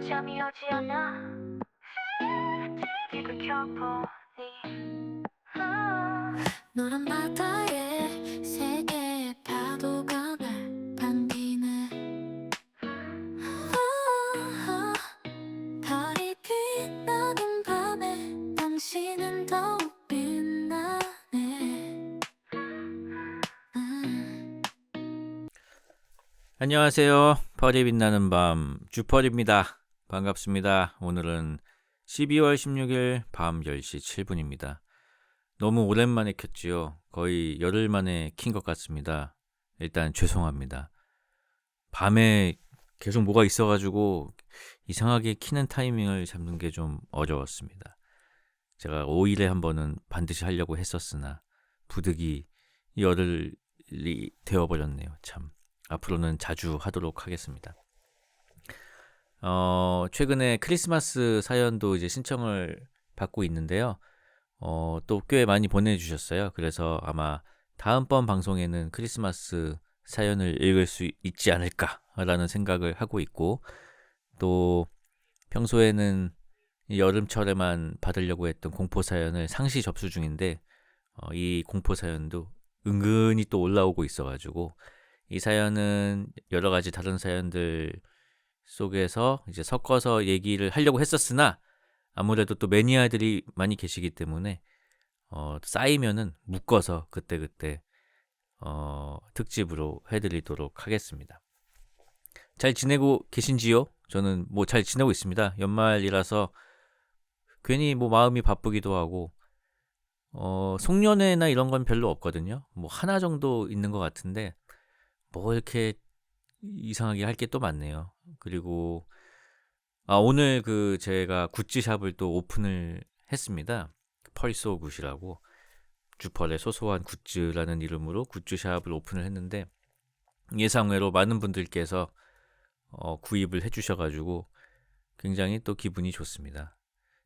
잠이 오지 않아. TV를 켜보니 노란 바다에 세 개의 파도가 날 반기네. 별이 빛나는 밤에 당신은 더욱 빛나네. 안녕하세요. 펄이 빛나는 밤 주펄입니다. 반갑습니다. 오늘은 12월 16일 밤 10시 7분입니다. 너무 오랜만에 켰지요. 거의 열흘 만에 킨 것 같습니다. 일단 죄송합니다. 밤에 계속 뭐가 있어가지고 이상하게 키는 타이밍을 잡는 게 좀 어려웠습니다. 제가 5일에 한 번은 반드시 하려고 했었으나 부득이 열흘이 되어버렸네요. 참. 앞으로는 자주 하도록 하겠습니다. 최근에 크리스마스 사연도 이제 신청을 받고 있는데요. 또 꽤 많이 보내주셨어요. 그래서 아마 다음번 방송에는 크리스마스 사연을 읽을 수 있지 않을까라는 생각을 하고 있고, 또 평소에는 여름철에만 받으려고 했던 공포 사연을 상시 접수 중인데, 이 공포 사연도 은근히 또 올라오고 있어가지고, 이 사연은 여러 가지 다른 사연들 속에서 이제 섞어서 얘기를 하려고 했었으나 아무래도 또 매니아들이 많이 계시기 때문에 쌓이면은 묶어서 그때그때 특집으로 해드리도록 하겠습니다. 잘 지내고 계신지요? 저는 뭐 잘 지내고 있습니다. 연말이라서 괜히 뭐 마음이 바쁘기도 하고 송년회나 이런 건 별로 없거든요. 뭐 하나 정도 있는 것 같은데 뭐 이렇게 이상하게 할 게 또 많네요. 그리고 오늘 그 제가 굿즈샵을 또 오픈을 했습니다. 펄소 굿이라고 주펄의 소소한 굿즈라는 이름으로 굿즈샵을 오픈을 했는데 예상외로 많은 분들께서 구입을 해주셔가지고 굉장히 또 기분이 좋습니다.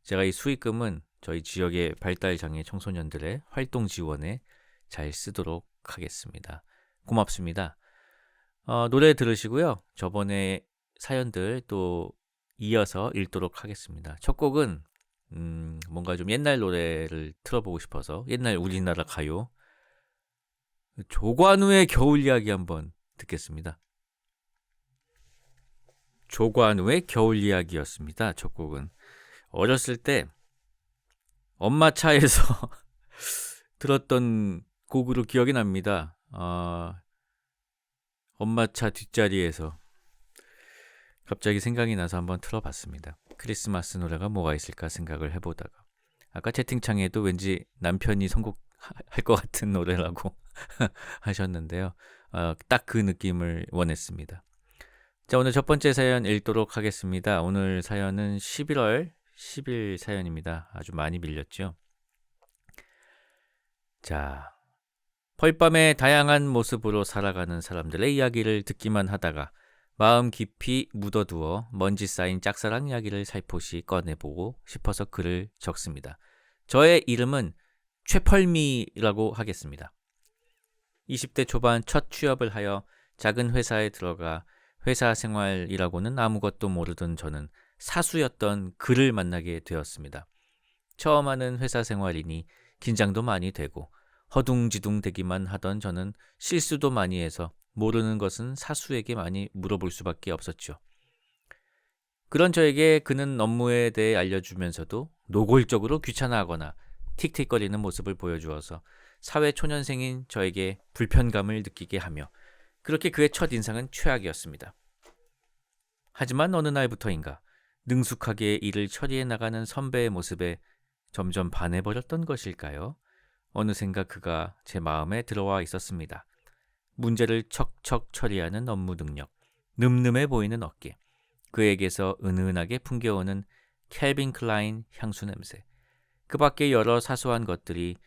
제가 이 수익금은 저희 지역의 발달장애 청소년들의 활동 지원에 잘 쓰도록 하겠습니다. 고맙습니다. 노래 들으시고요. 저번에 사연들 또 이어서 읽도록 하겠습니다. 첫 곡은 뭔가 좀 옛날 노래를 틀어보고 싶어서 옛날 우리나라 가요 조관우의 겨울 이야기 한번 듣겠습니다. 조관우의 겨울 이야기였습니다. 첫 곡은 어렸을 때 엄마 차에서 들었던 곡으로 기억이 납니다. 엄마 차 뒷자리에서 갑자기 생각이 나서 한번 틀어봤습니다. 크리스마스 노래가 뭐가 있을까 생각을 해보다가 아까 채팅창에도 왠지 남편이 선곡할 것 같은 노래라고 하셨는데요. 딱 그 느낌을 원했습니다. 자, 오늘 첫 번째 사연 읽도록 하겠습니다. 오늘 사연은 11월 10일 사연입니다. 아주 많이 밀렸죠. 자, 펄밤의 다양한 모습으로 살아가는 사람들의 이야기를 듣기만 하다가 마음 깊이 묻어두어 먼지 쌓인 짝사랑 이야기를 살포시 꺼내보고 싶어서 글을 적습니다. 저의 이름은 최펄미라고 하겠습니다. 20대 초반 첫 취업을 하여 작은 회사에 들어가 회사 생활이라고는 아무것도 모르던 저는 사수였던 그를 만나게 되었습니다. 처음 하는 회사 생활이니 긴장도 많이 되고 허둥지둥 되기만 하던 저는 실수도 많이 해서 모르는 것은 사수에게 많이 물어볼 수밖에 없었죠. 그런 저에게 그는 업무에 대해 알려주면서도 노골적으로 귀찮아하거나 틱틱거리는 모습을 보여주어서 사회 초년생인 저에게 불편감을 느끼게 하며 그렇게 그의 첫 인상은 최악이었습니다. 하지만 어느 날부터인가 능숙하게 일을 처리해 나가는 선배의 모습에 점점 반해버렸던 것일까요? 어느샌가 그가 제 마음에 들어와 있었습니다. 문제를 척척 처리하는 업무 능력, 늠름해 보이는 어깨, 그에게서 은은하게 풍겨오는 캘빈 클라인 향수 냄새, 그 밖에 여러 사소한 것들이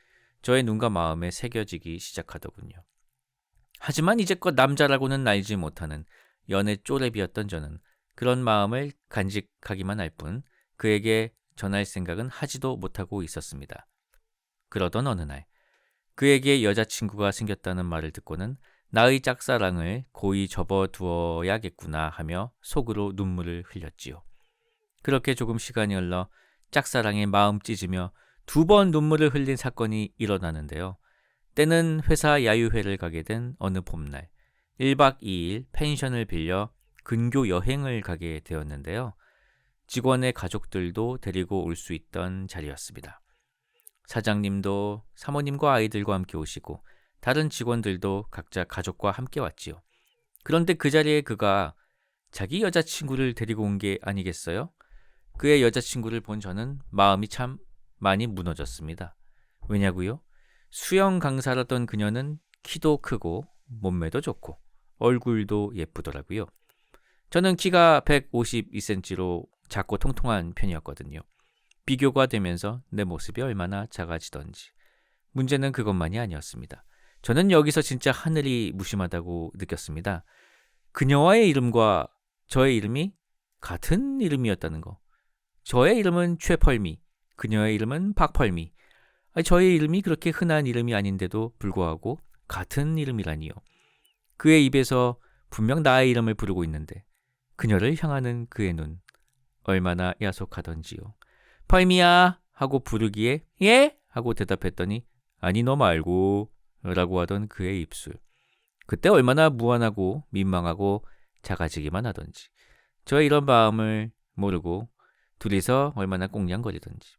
저의 눈과 마음에 새겨지기 시작하더군요. 하지만 이제껏 남자라고는 알지 못하는 연애 쪼렙이었던 저는 그런 마음을 간직하기만 할 뿐 그에게 전할 생각은 하지도 못하고 있었습니다. 그러던 어느 날 그에게 여자친구가 생겼다는 말을 듣고는 나의 짝사랑을 고이 접어두어야겠구나 하며 속으로 눈물을 흘렸지요. 그렇게 조금 시간이 흘러 짝사랑에 마음 찢으며 2번 눈물을 흘린 사건이 일어나는데요. 때는 회사 야유회를 가게 된 어느 봄날 1박 2일 펜션을 빌려 근교 여행을 가게 되었는데요. 직원의 가족들도 데리고 올 수 있던 자리였습니다. 사장님도 사모님과 아이들과 함께 오시고 다른 직원들도 각자 가족과 함께 왔지요. 그런데 그 자리에 그가 자기 여자친구를 데리고 온 게 아니겠어요? 그의 여자친구를 본 저는 마음이 참 많이 무너졌습니다. 왜냐고요? 수영 강사라던 그녀는 키도 크고 몸매도 좋고 얼굴도 예쁘더라고요. 저는 키가 152cm로 작고 통통한 편이었거든요. 비교가 되면서 내 모습이 얼마나 작아지던지. 문제는 그것만이 아니었습니다. 저는 여기서 진짜 하늘이 무심하다고 느꼈습니다. 그녀와의 이름과 저의 이름이 같은 이름이었다는 거. 저의 이름은 최펄미, 그녀의 이름은 박펄미. 저의 이름이 그렇게 흔한 이름이 아닌데도 불구하고 같은 이름이라니요. 그의 입에서 분명 나의 이름을 부르고 있는데 그녀를 향하는 그의 눈 얼마나 야속하던지요. 펄미야 하고 부르기에 예? 하고 대답했더니 아니 너 말고 라고 하던 그의 입술. 그때 얼마나 무안하고 민망하고 작아지기만 하던지. 저의 이런 마음을 모르고 둘이서 얼마나 꽁냥거리던지.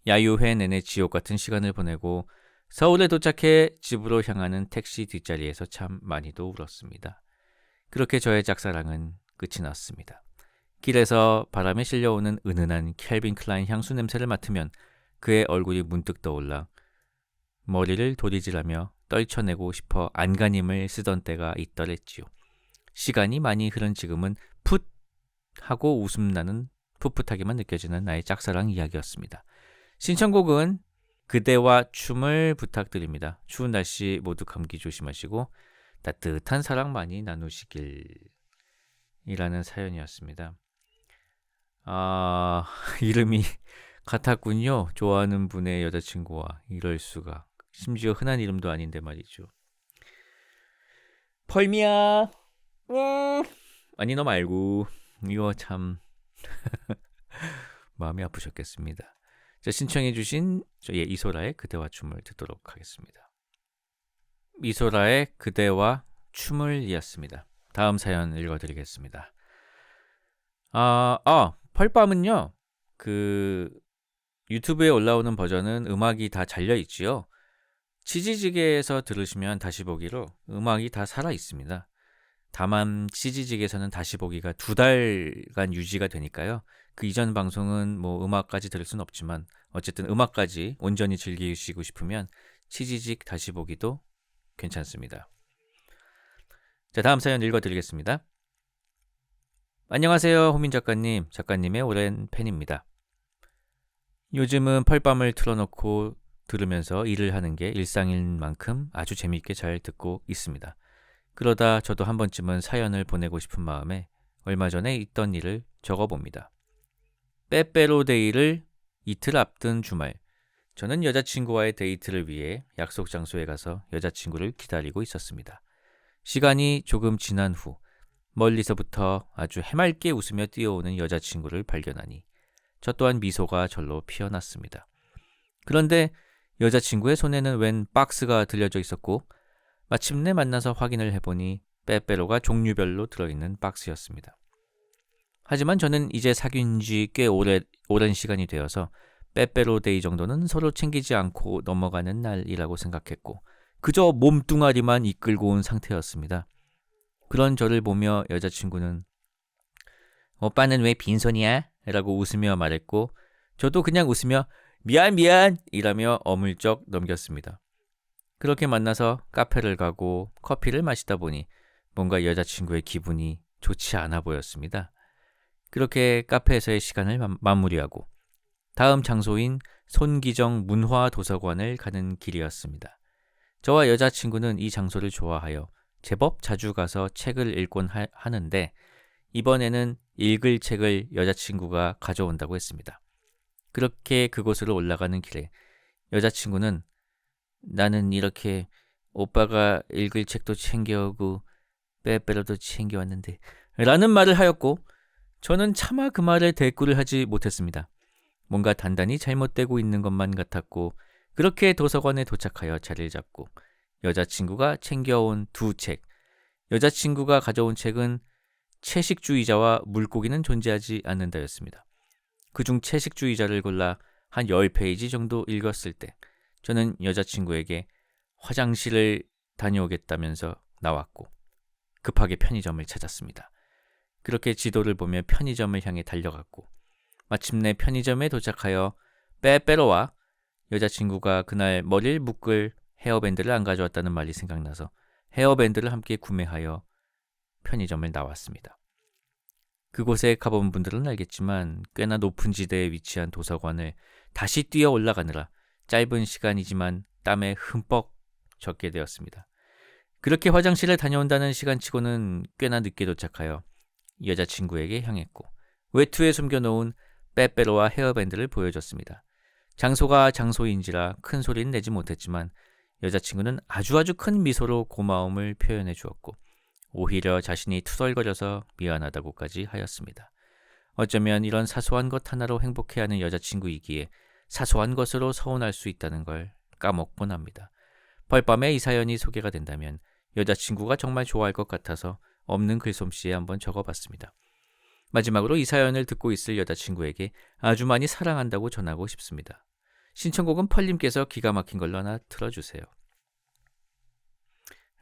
야유회 내내 지옥 같은 시간을 보내고 서울에 도착해 집으로 향하는 택시 뒷자리에서 참 많이도 울었습니다. 그렇게 저의 짝사랑은 끝이 났습니다. 길에서 바람에 실려오는 은은한 캘빈 클라인 향수 냄새를 맡으면 그의 얼굴이 문득 떠올라 머리를 도리질하며 떨쳐내고 싶어 안간힘을 쓰던 때가 있더랬지요. 시간이 많이 흐른 지금은 풋 하고 웃음 나는 풋풋하게만 느껴지는 나의 짝사랑 이야기였습니다. 신청곡은 그대와 춤을 부탁드립니다. 추운 날씨 모두 감기 조심하시고 따뜻한 사랑 많이 나누시길 이라는 사연이었습니다. 이름이 같았군요. 좋아하는 분의 여자친구와. 이럴 수가. 심지어 흔한 이름도 아닌데 말이죠. 펄미야. 아니 너 말고. 이거 참 마음이 아프셨겠습니다. 자, 신청해 주신 이소라의 그대와 춤을 듣도록 하겠습니다. 이소라의 그대와 춤을 이었습니다. 다음 사연 읽어드리겠습니다. 펄밤은요. 그 유튜브에 올라오는 버전은 음악이 다 잘려 있지요. 치지직에서 들으시면 다시 보기로 음악이 다 살아 있습니다. 다만 치지직에서는 다시 보기가 2달간 유지가 되니까요. 그 이전 방송은 뭐 음악까지 들을 순 없지만 어쨌든 음악까지 온전히 즐기시고 싶으면 치지직 다시 보기도 괜찮습니다. 자, 다음 사연 읽어드리겠습니다. 안녕하세요, 호민 작가님. 작가님의 오랜 팬입니다. 요즘은 펄밤을 틀어놓고 들으면서 일을 하는 게 일상인 만큼 아주 재미있게 잘 듣고 있습니다. 그러다 저도 한 번쯤은 사연을 보내고 싶은 마음에 얼마 전에 있던 일을 적어봅니다. 빼빼로데이를 이틀 앞둔 주말, 저는 여자친구와의 데이트를 위해 약속 장소에 가서 여자친구를 기다리고 있었습니다. 시간이 조금 지난 후 멀리서부터 아주 해맑게 웃으며 뛰어오는 여자친구를 발견하니 저 또한 미소가 절로 피어났습니다. 그런데 여자친구의 손에는 웬 박스가 들려져 있었고 마침내 만나서 확인을 해보니 빼빼로가 종류별로 들어있는 박스였습니다. 하지만 저는 이제 사귄 지 꽤 오랜 시간이 되어서 빼빼로데이 정도는 서로 챙기지 않고 넘어가는 날이라고 생각했고 그저 몸뚱아리만 이끌고 온 상태였습니다. 그런 저를 보며 여자친구는 오빠는 왜 빈손이야? 라고 웃으며 말했고 저도 그냥 웃으며 미안 이라며 어물쩍 넘겼습니다. 그렇게 만나서 카페를 가고 커피를 마시다 보니 뭔가 여자친구의 기분이 좋지 않아 보였습니다. 그렇게 카페에서의 시간을 마무리하고 다음 장소인 손기정 문화도서관을 가는 길이었습니다. 저와 여자친구는 이 장소를 좋아하여 제법 자주 가서 책을 읽곤 하는데 이번에는 읽을 책을 여자친구가 가져온다고 했습니다. 그렇게 그곳으로 올라가는 길에 여자친구는 나는 이렇게 오빠가 읽을 책도 챙겨오고 빼빼로도 챙겨왔는데 라는 말을 하였고 저는 차마 그 말에 대꾸를 하지 못했습니다. 뭔가 단단히 잘못되고 있는 것만 같았고 그렇게 도서관에 도착하여 자리를 잡고 여자친구가 챙겨온 두 책, 여자친구가 가져온 책은 채식주의자와 물고기는 존재하지 않는다였습니다. 그중 채식주의자를 골라 한 10페이지 정도 읽었을 때 저는 여자친구에게 화장실을 다녀오겠다면서 나왔고 급하게 편의점을 찾았습니다. 그렇게 지도를 보며 편의점을 향해 달려갔고 마침내 편의점에 도착하여 빼빼로와 여자친구가 그날 머리를 묶을 헤어밴드를 안 가져왔다는 말이 생각나서 헤어밴드를 함께 구매하여 편의점을 나왔습니다. 그곳에 가본 분들은 알겠지만 꽤나 높은 지대에 위치한 도서관을 다시 뛰어 올라가느라 짧은 시간이지만 땀에 흠뻑 젖게 되었습니다. 그렇게 화장실을 다녀온다는 시간치고는 꽤나 늦게 도착하여 여자친구에게 향했고 외투에 숨겨놓은 빼빼로와 헤어밴드를 보여줬습니다. 장소가 장소인지라 큰 소리는 내지 못했지만 여자친구는 아주 큰 미소로 고마움을 표현해 주었고 오히려 자신이 투덜거려서 미안하다고까지 하였습니다. 어쩌면 이런 사소한 것 하나로 행복해하는 여자친구이기에 사소한 것으로 서운할 수 있다는 걸 까먹곤 합니다. 벌밤에 이 사연이 소개가 된다면 여자친구가 정말 좋아할 것 같아서 없는 글솜씨에 한번 적어봤습니다. 마지막으로 이 사연을 듣고 있을 여자친구에게 아주 많이 사랑한다고 전하고 싶습니다. 신청곡은 펄님께서 기가 막힌 걸로 하나 틀어주세요.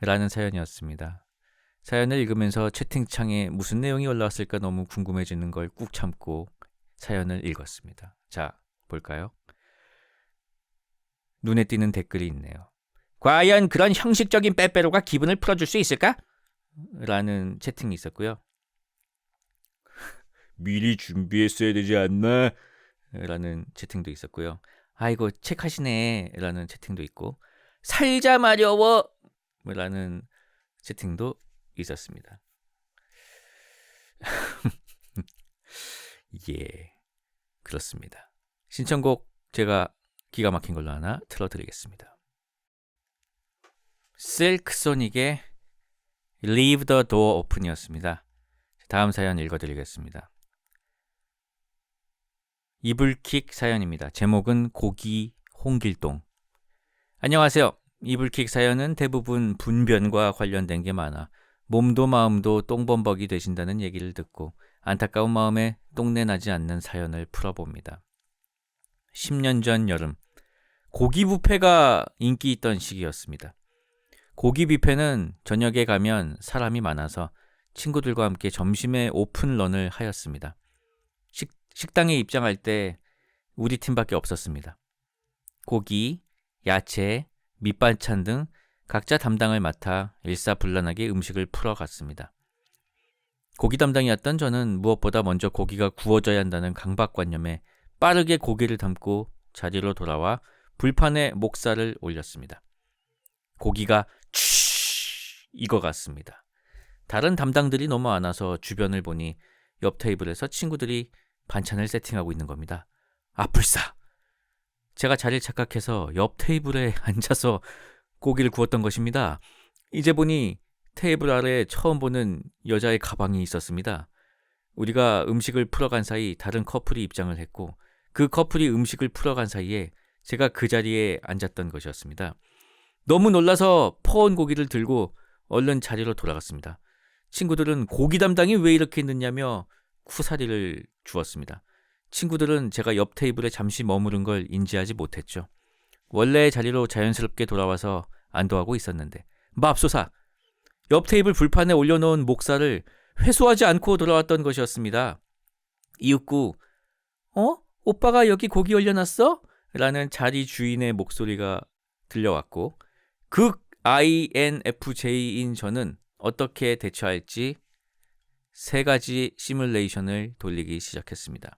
라는 사연이었습니다. 사연을 읽으면서 채팅창에 무슨 내용이 올라왔을까 너무 궁금해지는 걸 꾹 참고 사연을 읽었습니다. 자, 볼까요? 눈에 띄는 댓글이 있네요. 과연 그런 형식적인 빼빼로가 기분을 풀어줄 수 있을까? 라는 채팅이 있었고요. 미리 준비했어야 되지 않나? 라는 채팅도 있었고요. 아이고 책하시네 라는 채팅도 있고 살자 마려워 라는 채팅도 있었습니다. 예, 그렇습니다. 신청곡 제가 기가 막힌 걸로 하나 틀어드리겠습니다. 실크소닉의 Leave the Door Open이었습니다. 다음 사연 읽어드리겠습니다. 이불킥 사연입니다. 제목은 고기 홍길동. 안녕하세요. 이불킥 사연은 대부분 분변과 관련된 게 많아 몸도 마음도 똥범벅이 되신다는 얘기를 듣고 안타까운 마음에 똥내 나지 않는 사연을 풀어봅니다. 10년 전 여름 고기 뷔페가 인기 있던 시기였습니다. 고기 뷔페는 저녁에 가면 사람이 많아서 친구들과 함께 점심에 오픈런을 하였습니다. 식당에 입장할 때 우리 팀밖에 없었습니다. 고기, 야채, 밑반찬 등 각자 담당을 맡아 일사불란하게 음식을 풀어갔습니다. 고기 담당이었던 저는 무엇보다 먼저 고기가 구워져야 한다는 강박관념에 빠르게 고기를 담고 자리로 돌아와 불판에 목살을 올렸습니다. 고기가 익어갔습니다. 다른 담당들이 너무 많아서 주변을 보니 옆 테이블에서 친구들이 반찬을 세팅하고 있는 겁니다. 아뿔싸! 제가 자리를 착각해서 옆 테이블에 앉아서 고기를 구웠던 것입니다. 이제 보니 테이블 아래에 처음 보는 여자의 가방이 있었습니다. 우리가 음식을 풀어간 사이 다른 커플이 입장을 했고 그 커플이 음식을 풀어간 사이에 제가 그 자리에 앉았던 것이었습니다. 너무 놀라서 퍼온 고기를 들고 얼른 자리로 돌아갔습니다. 친구들은 고기 담당이 왜 이렇게 늦냐며 쿠사리를 주었습니다. 친구들은 제가 옆 테이블에 잠시 머무른 걸 인지하지 못했죠. 원래의 자리로 자연스럽게 돌아와서 안도하고 있었는데 맙소사! 옆 테이블 불판에 올려놓은 목살을 회수하지 않고 돌아왔던 것이었습니다. 이윽고 오빠가 여기 고기 올려놨어? 라는 자리 주인의 목소리가 들려왔고 극 INFJ인 저는 어떻게 대처할지 3가지 시뮬레이션을 돌리기 시작했습니다.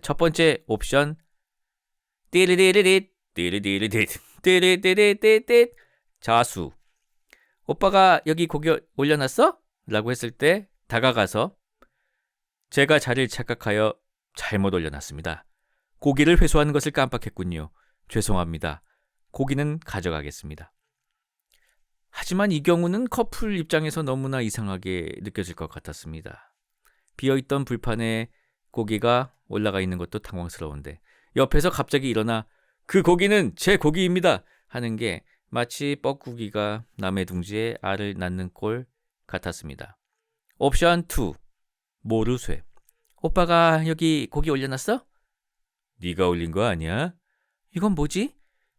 첫 번째 옵션 띠리리리릿 띠리리리릿 띠리리리릿 자수. 오빠가 여기 고기 올려놨어? 라고 했을 때 다가가서 제가 자리를 착각하여 잘못 올려놨습니다. 고기를 회수하는 것을 깜빡했군요. 죄송합니다. 고기는 가져가겠습니다. 하지만 이 경우는 커플 입장에서 너무나 이상하게 느껴질 것 같았습니다. 비어있던 불판에 고기가 올라가 있는 것도 당황스러운데 옆에서 갑자기 일어나 그 고기는 제 고기입니다 하는 게 마치 뻐꾸기가 남의 둥지에 알을 낳는 꼴 같았습니다. 옵션 2. 모르쇠. 오빠가 여기 고기 올려놨어? 네가 올린 거 아니야? 이건 뭐지?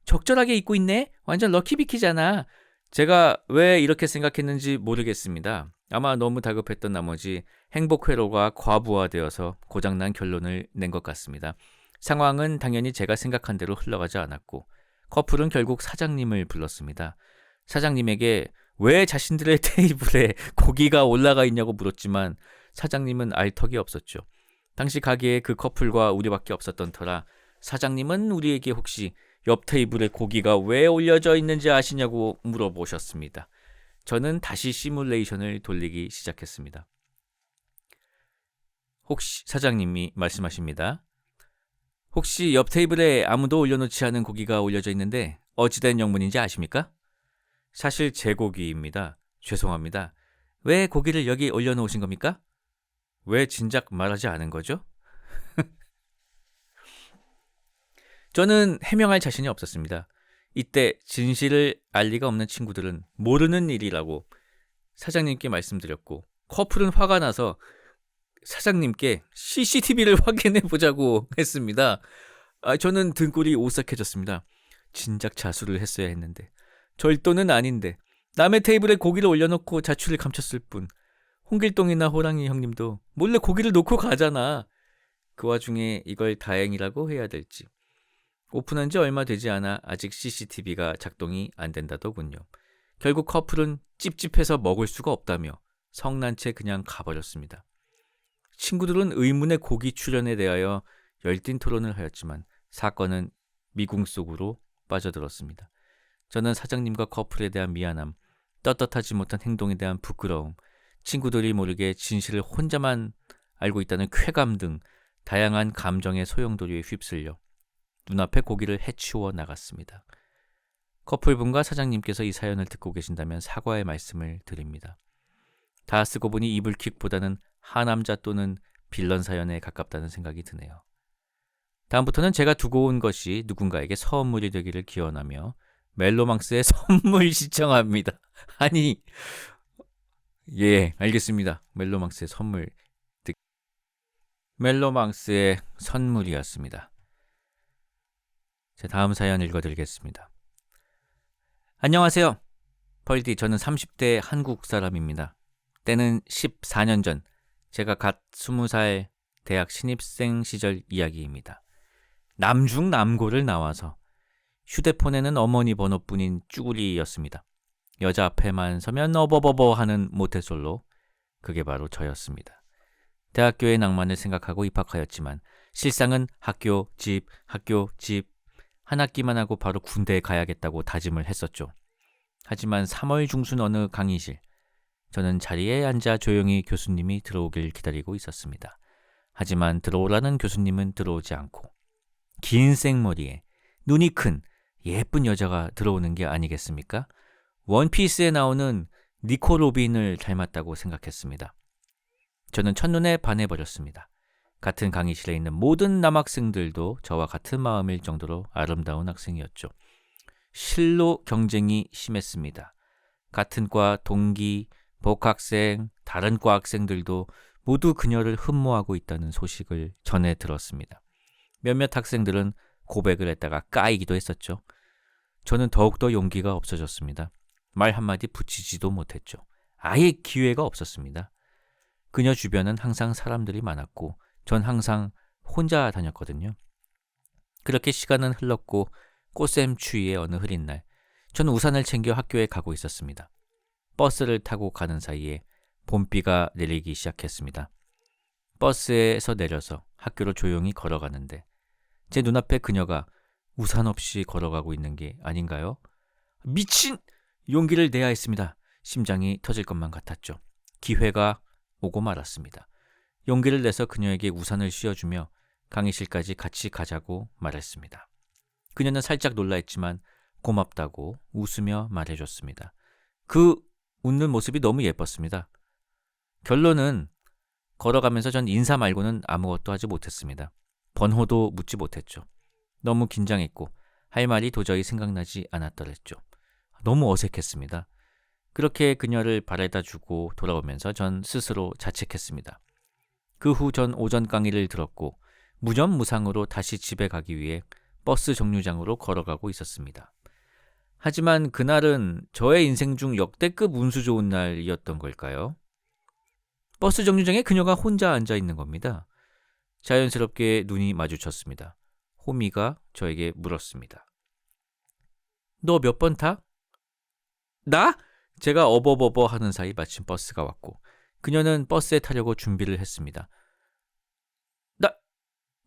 적절하게 입고 있네? 완전 럭키비키잖아. 제가 왜 이렇게 생각했는지 모르겠습니다. 아마 너무 다급했던 나머지 행복회로가 과부하되어서 고장난 결론을 낸 것 같습니다. 상황은 당연히 제가 생각한 대로 흘러가지 않았고 커플은 결국 사장님을 불렀습니다. 사장님에게 왜 자신들의 테이블에 고기가 올라가 있냐고 물었지만 사장님은 알 턱이 없었죠. 당시 가게에 그 커플과 우리밖에 없었던 터라 사장님은 우리에게 혹시 옆 테이블에 고기가 왜 올려져 있는지 아시냐고 물어보셨습니다. 저는 다시 시뮬레이션을 돌리기 시작했습니다. 혹시 사장님이 말씀하십니다. 혹시 옆 테이블에 아무도 올려놓지 않은 고기가 올려져 있는데 어찌된 영문인지 아십니까? 사실 제 고기입니다. 죄송합니다. 왜 고기를 여기 올려놓으신 겁니까? 왜 진작 말하지 않은 거죠? 저는 해명할 자신이 없었습니다. 이때 진실을 알 리가 없는 친구들은 모르는 일이라고 사장님께 말씀드렸고 커플은 화가 나서 사장님께 CCTV를 확인해 보자고 했습니다. 저는 등골이 오싹해졌습니다. 진작 자수를 했어야 했는데 절도는 아닌데 남의 테이블에 고기를 올려놓고 자취를 감췄을 뿐. 홍길동이나 호랑이 형님도 몰래 고기를 놓고 가잖아. 그 와중에 이걸 다행이라고 해야 될지. 오픈한 지 얼마 되지 않아 아직 CCTV가 작동이 안 된다더군요. 결국 커플은 찝찝해서 먹을 수가 없다며 성난 채 그냥 가버렸습니다. 친구들은 의문의 고기 출연에 대하여 열띤 토론을 하였지만 사건은 미궁 속으로 빠져들었습니다. 저는 사장님과 커플에 대한 미안함, 떳떳하지 못한 행동에 대한 부끄러움, 친구들이 모르게 진실을 혼자만 알고 있다는 쾌감 등 다양한 감정의 소용돌이에 휩쓸려 눈앞에 고기를 해치워 나갔습니다. 커플분과 사장님께서 이 사연을 듣고 계신다면 사과의 말씀을 드립니다. 다 쓰고 보니 이불킥보다는 하남자 또는 빌런 사연에 가깝다는 생각이 드네요. 다음부터는 제가 두고 온 것이 누군가에게 선물이 되기를 기원하며 멜로망스의 선물 시청합니다. 아니, 예, 알겠습니다. 멜로망스의 선물. 멜로망스의 선물이었습니다. 제 다음 사연 읽어드리겠습니다. 안녕하세요. 펄디, 저는 30대 한국 사람입니다. 때는 14년 전, 제가 갓 20살 대학 신입생 시절 이야기입니다. 남중남고를 나와서 휴대폰에는 어머니 번호뿐인 쭈구리였습니다. 여자 앞에만 서면 어버버버 하는 모태솔로, 그게 바로 저였습니다. 대학교의 낭만을 생각하고 입학하였지만 실상은 학교, 집, 한 학기만 하고 바로 군대에 가야겠다고 다짐을 했었죠. 하지만 3월 중순 어느 강의실, 저는 자리에 앉아 조용히 교수님이 들어오길 기다리고 있었습니다. 하지만 들어오라는 교수님은 들어오지 않고 긴 생머리에 눈이 큰 예쁜 여자가 들어오는 게 아니겠습니까? 원피스에 나오는 니코 로빈을 닮았다고 생각했습니다. 저는 첫눈에 반해버렸습니다. 같은 강의실에 있는 모든 남학생들도 저와 같은 마음일 정도로 아름다운 학생이었죠. 실로 경쟁이 심했습니다. 같은 과 동기, 복학생, 다른 과 학생들도 모두 그녀를 흠모하고 있다는 소식을 전해 들었습니다. 몇몇 학생들은 고백을 했다가 까이기도 했었죠. 저는 더욱더 용기가 없어졌습니다. 말 한마디 붙이지도 못했죠. 아예 기회가 없었습니다. 그녀 주변은 항상 사람들이 많았고 전 항상 혼자 다녔거든요. 그렇게 시간은 흘렀고 꽃샘 추위의 어느 흐린 날, 전 우산을 챙겨 학교에 가고 있었습니다. 버스를 타고 가는 사이에 봄비가 내리기 시작했습니다. 버스에서 내려서 학교로 조용히 걸어가는데 제 눈앞에 그녀가 우산 없이 걸어가고 있는 게 아닌가요? 미친! 용기를 내야 했습니다. 심장이 터질 것만 같았죠. 기회가 오고 말았습니다. 용기를 내서 그녀에게 우산을 씌워주며 강의실까지 같이 가자고 말했습니다. 그녀는 살짝 놀라했지만 고맙다고 웃으며 말해줬습니다. 그 웃는 모습이 너무 예뻤습니다. 결론은 걸어가면서 전 인사 말고는 아무것도 하지 못했습니다. 번호도 묻지 못했죠. 너무 긴장했고 할 말이 도저히 생각나지 않았더랬죠. 너무 어색했습니다. 그렇게 그녀를 바래다 주고 돌아오면서 전 스스로 자책했습니다. 그 후 전 오전 강의를 들었고 무념무상으로 다시 집에 가기 위해 버스 정류장으로 걸어가고 있었습니다. 하지만 그날은 저의 인생 중 역대급 운수 좋은 날이었던 걸까요? 버스 정류장에 그녀가 혼자 앉아 있는 겁니다. 자연스럽게 눈이 마주쳤습니다. 호미가 저에게 물었습니다. 너 몇 번 타? 나? 제가 어버버버 하는 사이 마침 버스가 왔고 그녀는 버스에 타려고 준비를 했습니다.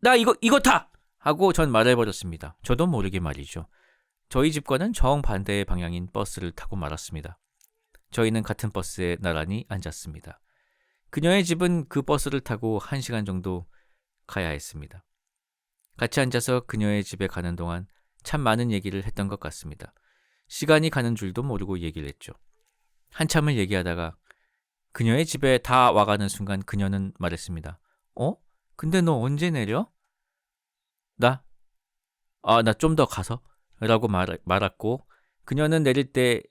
나 이거 타! 하고 전 말해버렸습니다. 저도 모르게 말이죠. 저희 집과는 정반대의 방향인 버스를 타고 말았습니다. 저희는 같은 버스에 나란히 앉았습니다. 그녀의 집은 그 버스를 타고 1시간 정도 가야 했습니다. 같이 앉아서 그녀의 집에 가는 동안 참 많은 얘기를 했던 것 같습니다. 시간이 가는 줄도 모르고 얘기를 했죠. 한참을 얘기하다가 그녀의 집에 다 와가는 순간 그녀는 말했습니다. 근데 너 언제 내려? 나 좀 더 가서? 라고 말았고 그녀가 내릴 때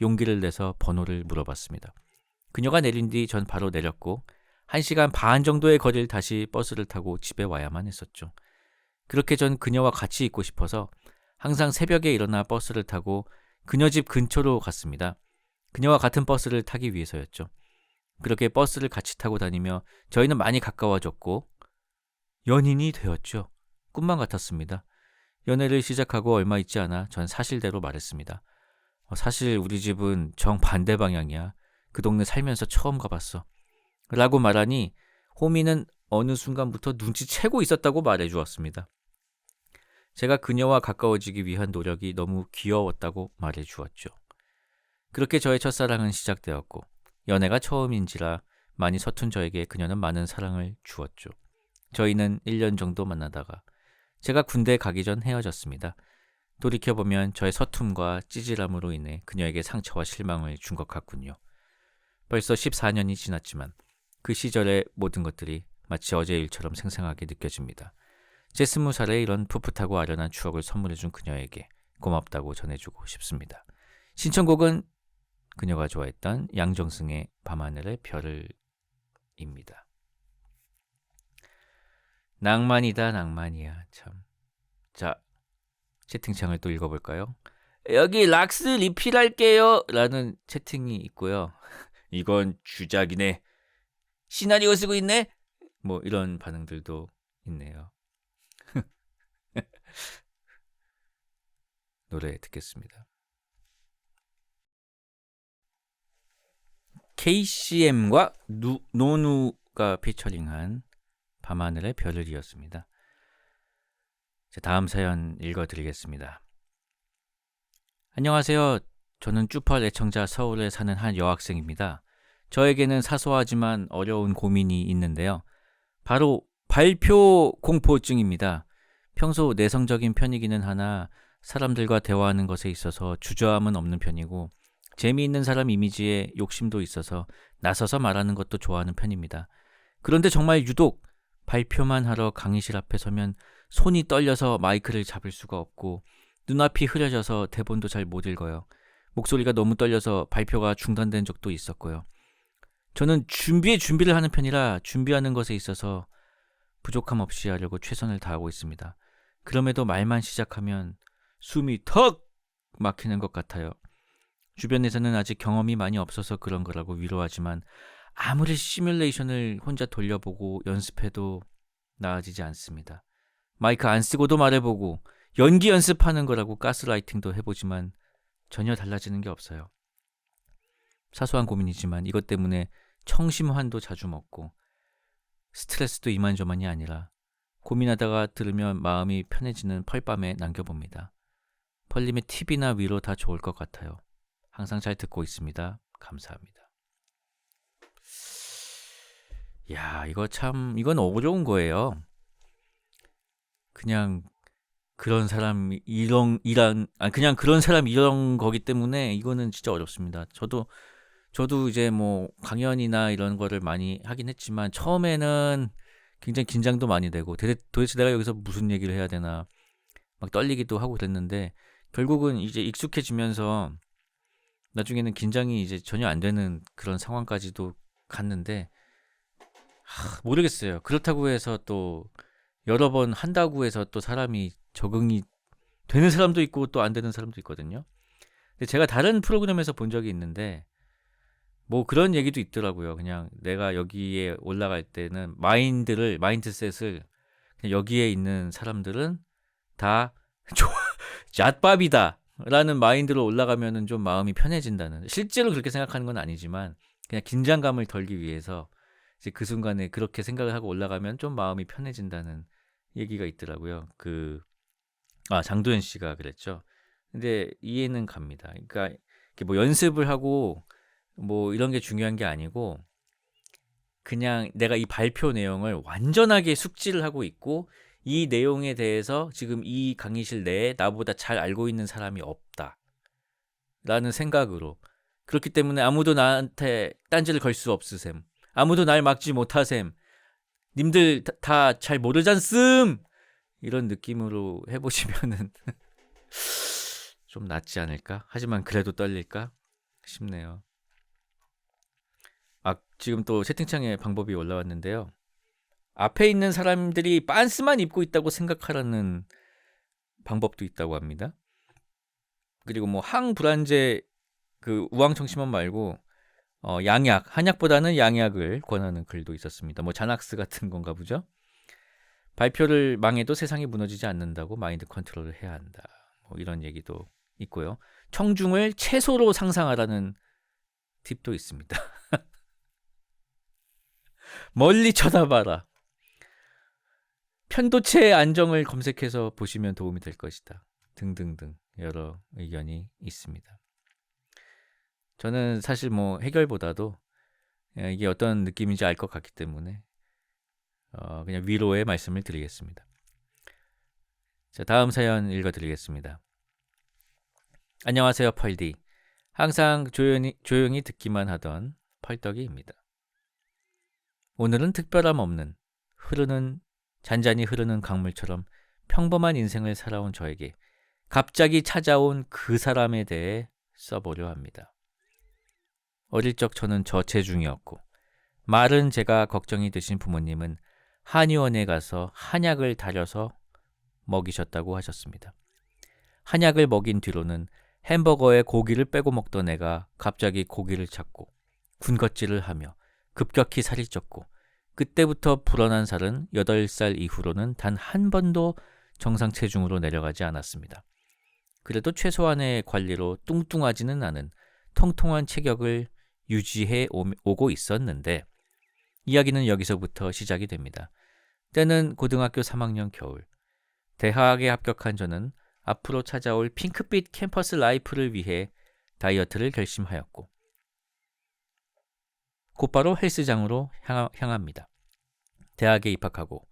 용기를 내서 번호를 물어봤습니다. 그녀가 내린 뒤 전 바로 내렸고 1시간 반 정도의 거리를 다시 버스를 타고 집에 와야만 했었죠. 그렇게 전 그녀와 같이 있고 싶어서 항상 새벽에 일어나 버스를 타고 그녀 집 근처로 갔습니다. 그녀와 같은 버스를 타기 위해서였죠. 그렇게 버스를 같이 타고 다니며 저희는 많이 가까워졌고 연인이 되었죠. 꿈만 같았습니다. 연애를 시작하고 얼마 있지 않아 전 사실대로 말했습니다. 사실 우리 집은 정반대 방향이야. 그 동네 살면서 처음 가봤어. 라고 말하니 호미는 어느 순간부터 눈치채고 있었다고 말해주었습니다. 제가 그녀와 가까워지기 위한 노력이 너무 귀여웠다고 말해주었죠. 그렇게 저의 첫사랑은 시작되었고 연애가 처음인지라 많이 서툰 저에게 그녀는 많은 사랑을 주었죠. 저희는 1년 정도 만나다가 제가 군대 가기 전 헤어졌습니다. 돌이켜보면 저의 서툼과 찌질함으로 인해 그녀에게 상처와 실망을 준 것 같군요. 벌써 14년이 지났지만 그 시절의 모든 것들이 마치 어제 일처럼 생생하게 느껴집니다. 제 20살에 이런 풋풋하고 아련한 추억을 선물해준 그녀에게 고맙다고 전해주고 싶습니다. 신청곡은 그녀가 좋아했던 양정승의 밤하늘의 별을입니다. 낭만이다 낭만이야 참. 자, 채팅창을 또 읽어볼까요? 여기 락스 리필할게요 라는 채팅이 있고요. 이건 주작이네. 시나리오 쓰고 있네? 뭐 이런 반응들도 있네요. 노래 듣겠습니다. KCM과 노누가 피처링한 밤하늘의 별을이었습니다. 다음 사연 읽어드리겠습니다. 안녕하세요. 저는 쭈펄 애청자 서울에 사는 한 여학생입니다. 저에게는 사소하지만 어려운 고민이 있는데요. 바로 발표 공포증입니다. 평소 내성적인 편이기는 하나 사람들과 대화하는 것에 있어서 주저함은 없는 편이고 재미있는 사람 이미지에 욕심도 있어서 나서서 말하는 것도 좋아하는 편입니다. 그런데 정말 유독 발표만 하러 강의실 앞에 서면 손이 떨려서 마이크를 잡을 수가 없고 눈앞이 흐려져서 대본도 잘 못 읽어요. 목소리가 너무 떨려서 발표가 중단된 적도 있었고요. 저는 준비를 하는 편이라 준비하는 것에 있어서 부족함 없이 하려고 최선을 다하고 있습니다. 그럼에도 말만 시작하면 숨이 턱 막히는 것 같아요. 주변에서는 아직 경험이 많이 없어서 그런 거라고 위로하지만 아무리 시뮬레이션을 혼자 돌려보고 연습해도 나아지지 않습니다. 마이크 안 쓰고도 말해보고 연기 연습하는 거라고 가스라이팅도 해보지만 전혀 달라지는 게 없어요. 사소한 고민이지만 이것 때문에 청심환도 자주 먹고 스트레스도 이만저만이 아니라 고민하다가 들으면 마음이 편해지는 펄밤에 남겨봅니다. 펄님의 팁이나 위로 다 좋을 것 같아요. 항상 잘 듣고 있습니다. 감사합니다. 야, 이건 어려운 거예요. 그냥 그런 사람 이런 거기 때문에 이거는 진짜 어렵습니다. 저도 저도 이제 뭐 강연이나 이런 거를 많이 하긴 했지만 처음에는 굉장히 긴장도 많이 되고 도대체 내가 여기서 무슨 얘기를 해야 되나 막 떨리기도 하고 그랬는데 결국은 이제 익숙해지면서 나중에는 긴장이 이제 전혀 안 되는 그런 상황까지도 갔는데 모르겠어요. 그렇다고 해서 또 여러 번 한다고 해서 또 사람이 적응이 되는 사람도 있고 또 안 되는 사람도 있거든요. 근데 제가 다른 프로그램에서 본 적이 있는데 뭐 그런 얘기도 있더라고요. 그냥 내가 여기에 올라갈 때는 마인드셋을 그냥 여기에 있는 사람들은 다 잣밥이다 라는 마인드로 올라가면은 좀 마음이 편해진다는, 실제로 그렇게 생각하는 건 아니지만 그냥 긴장감을 덜기 위해서 이제 그 순간에 그렇게 생각을 하고 올라가면 좀 마음이 편해진다는 얘기가 있더라고요. 장도연 씨가 그랬죠. 근데 이해는 갑니다. 그러니까 이렇게 뭐 연습을 하고 뭐 이런 게 중요한 게 아니고 그냥 내가 이 발표 내용을 완전하게 숙지를 하고 있고 이 내용에 대해서 지금 이 강의실 내에 나보다 잘 알고 있는 사람이 없다 라는 생각으로, 그렇기 때문에 아무도 나한테 딴지를 걸 수 없으셈, 아무도 날 막지 못하셈, 님들 다 잘 모르잖음, 이런 느낌으로 해보시면은 좀 낫지 않을까? 하지만 그래도 떨릴까 싶네요. 지금 또 채팅창에 방법이 올라왔는데요. 앞에 있는 사람들이 빤스만 입고 있다고 생각하라는 방법도 있다고 합니다. 그리고 뭐 항불안제 그 우황청심원 말고 한약보다는 양약을 권하는 글도 있었습니다. 뭐 자낙스 같은 건가 보죠. 발표를 망해도 세상이 무너지지 않는다고 마인드 컨트롤을 해야 한다. 뭐 이런 얘기도 있고요. 청중을 채소로 상상하라는 팁도 있습니다. 멀리 쳐다봐라. 편도체의 안정을 검색해서 보시면 도움이 될 것이다. 등등등 여러 의견이 있습니다. 저는 사실 뭐 해결보다도 이게 어떤 느낌인지 알 것 같기 때문에 그냥 위로의 말씀을 드리겠습니다. 자, 다음 사연 읽어드리겠습니다. 안녕하세요, 펄디. 항상 조용히 듣기만 하던 펄떡이입니다. 오늘은 특별함 없는 잔잔히 흐르는 강물처럼 평범한 인생을 살아온 저에게 갑자기 찾아온 그 사람에 대해 써보려 합니다. 어릴 적 저는 저체중이었고 말은 제가 걱정이 되신 부모님은 한의원에 가서 한약을 달여서 먹이셨다고 하셨습니다. 한약을 먹인 뒤로는 햄버거에 고기를 빼고 먹던 애가 갑자기 고기를 찾고 군것질을 하며 급격히 살이 쪘고 그때부터 불어난 살은 8살 이후로는 단 한 번도 정상 체중으로 내려가지 않았습니다. 그래도 최소한의 관리로 뚱뚱하지는 않은 통통한 체격을 유지해 오고 있었는데 이야기는 여기서부터 시작이 됩니다. 때는 고등학교 3학년 겨울. 대학에 합격한 저는 앞으로 찾아올 핑크빛 캠퍼스 라이프를 위해 다이어트를 결심하였고 곧바로 헬스장으로 향합니다. 대학에 입학하고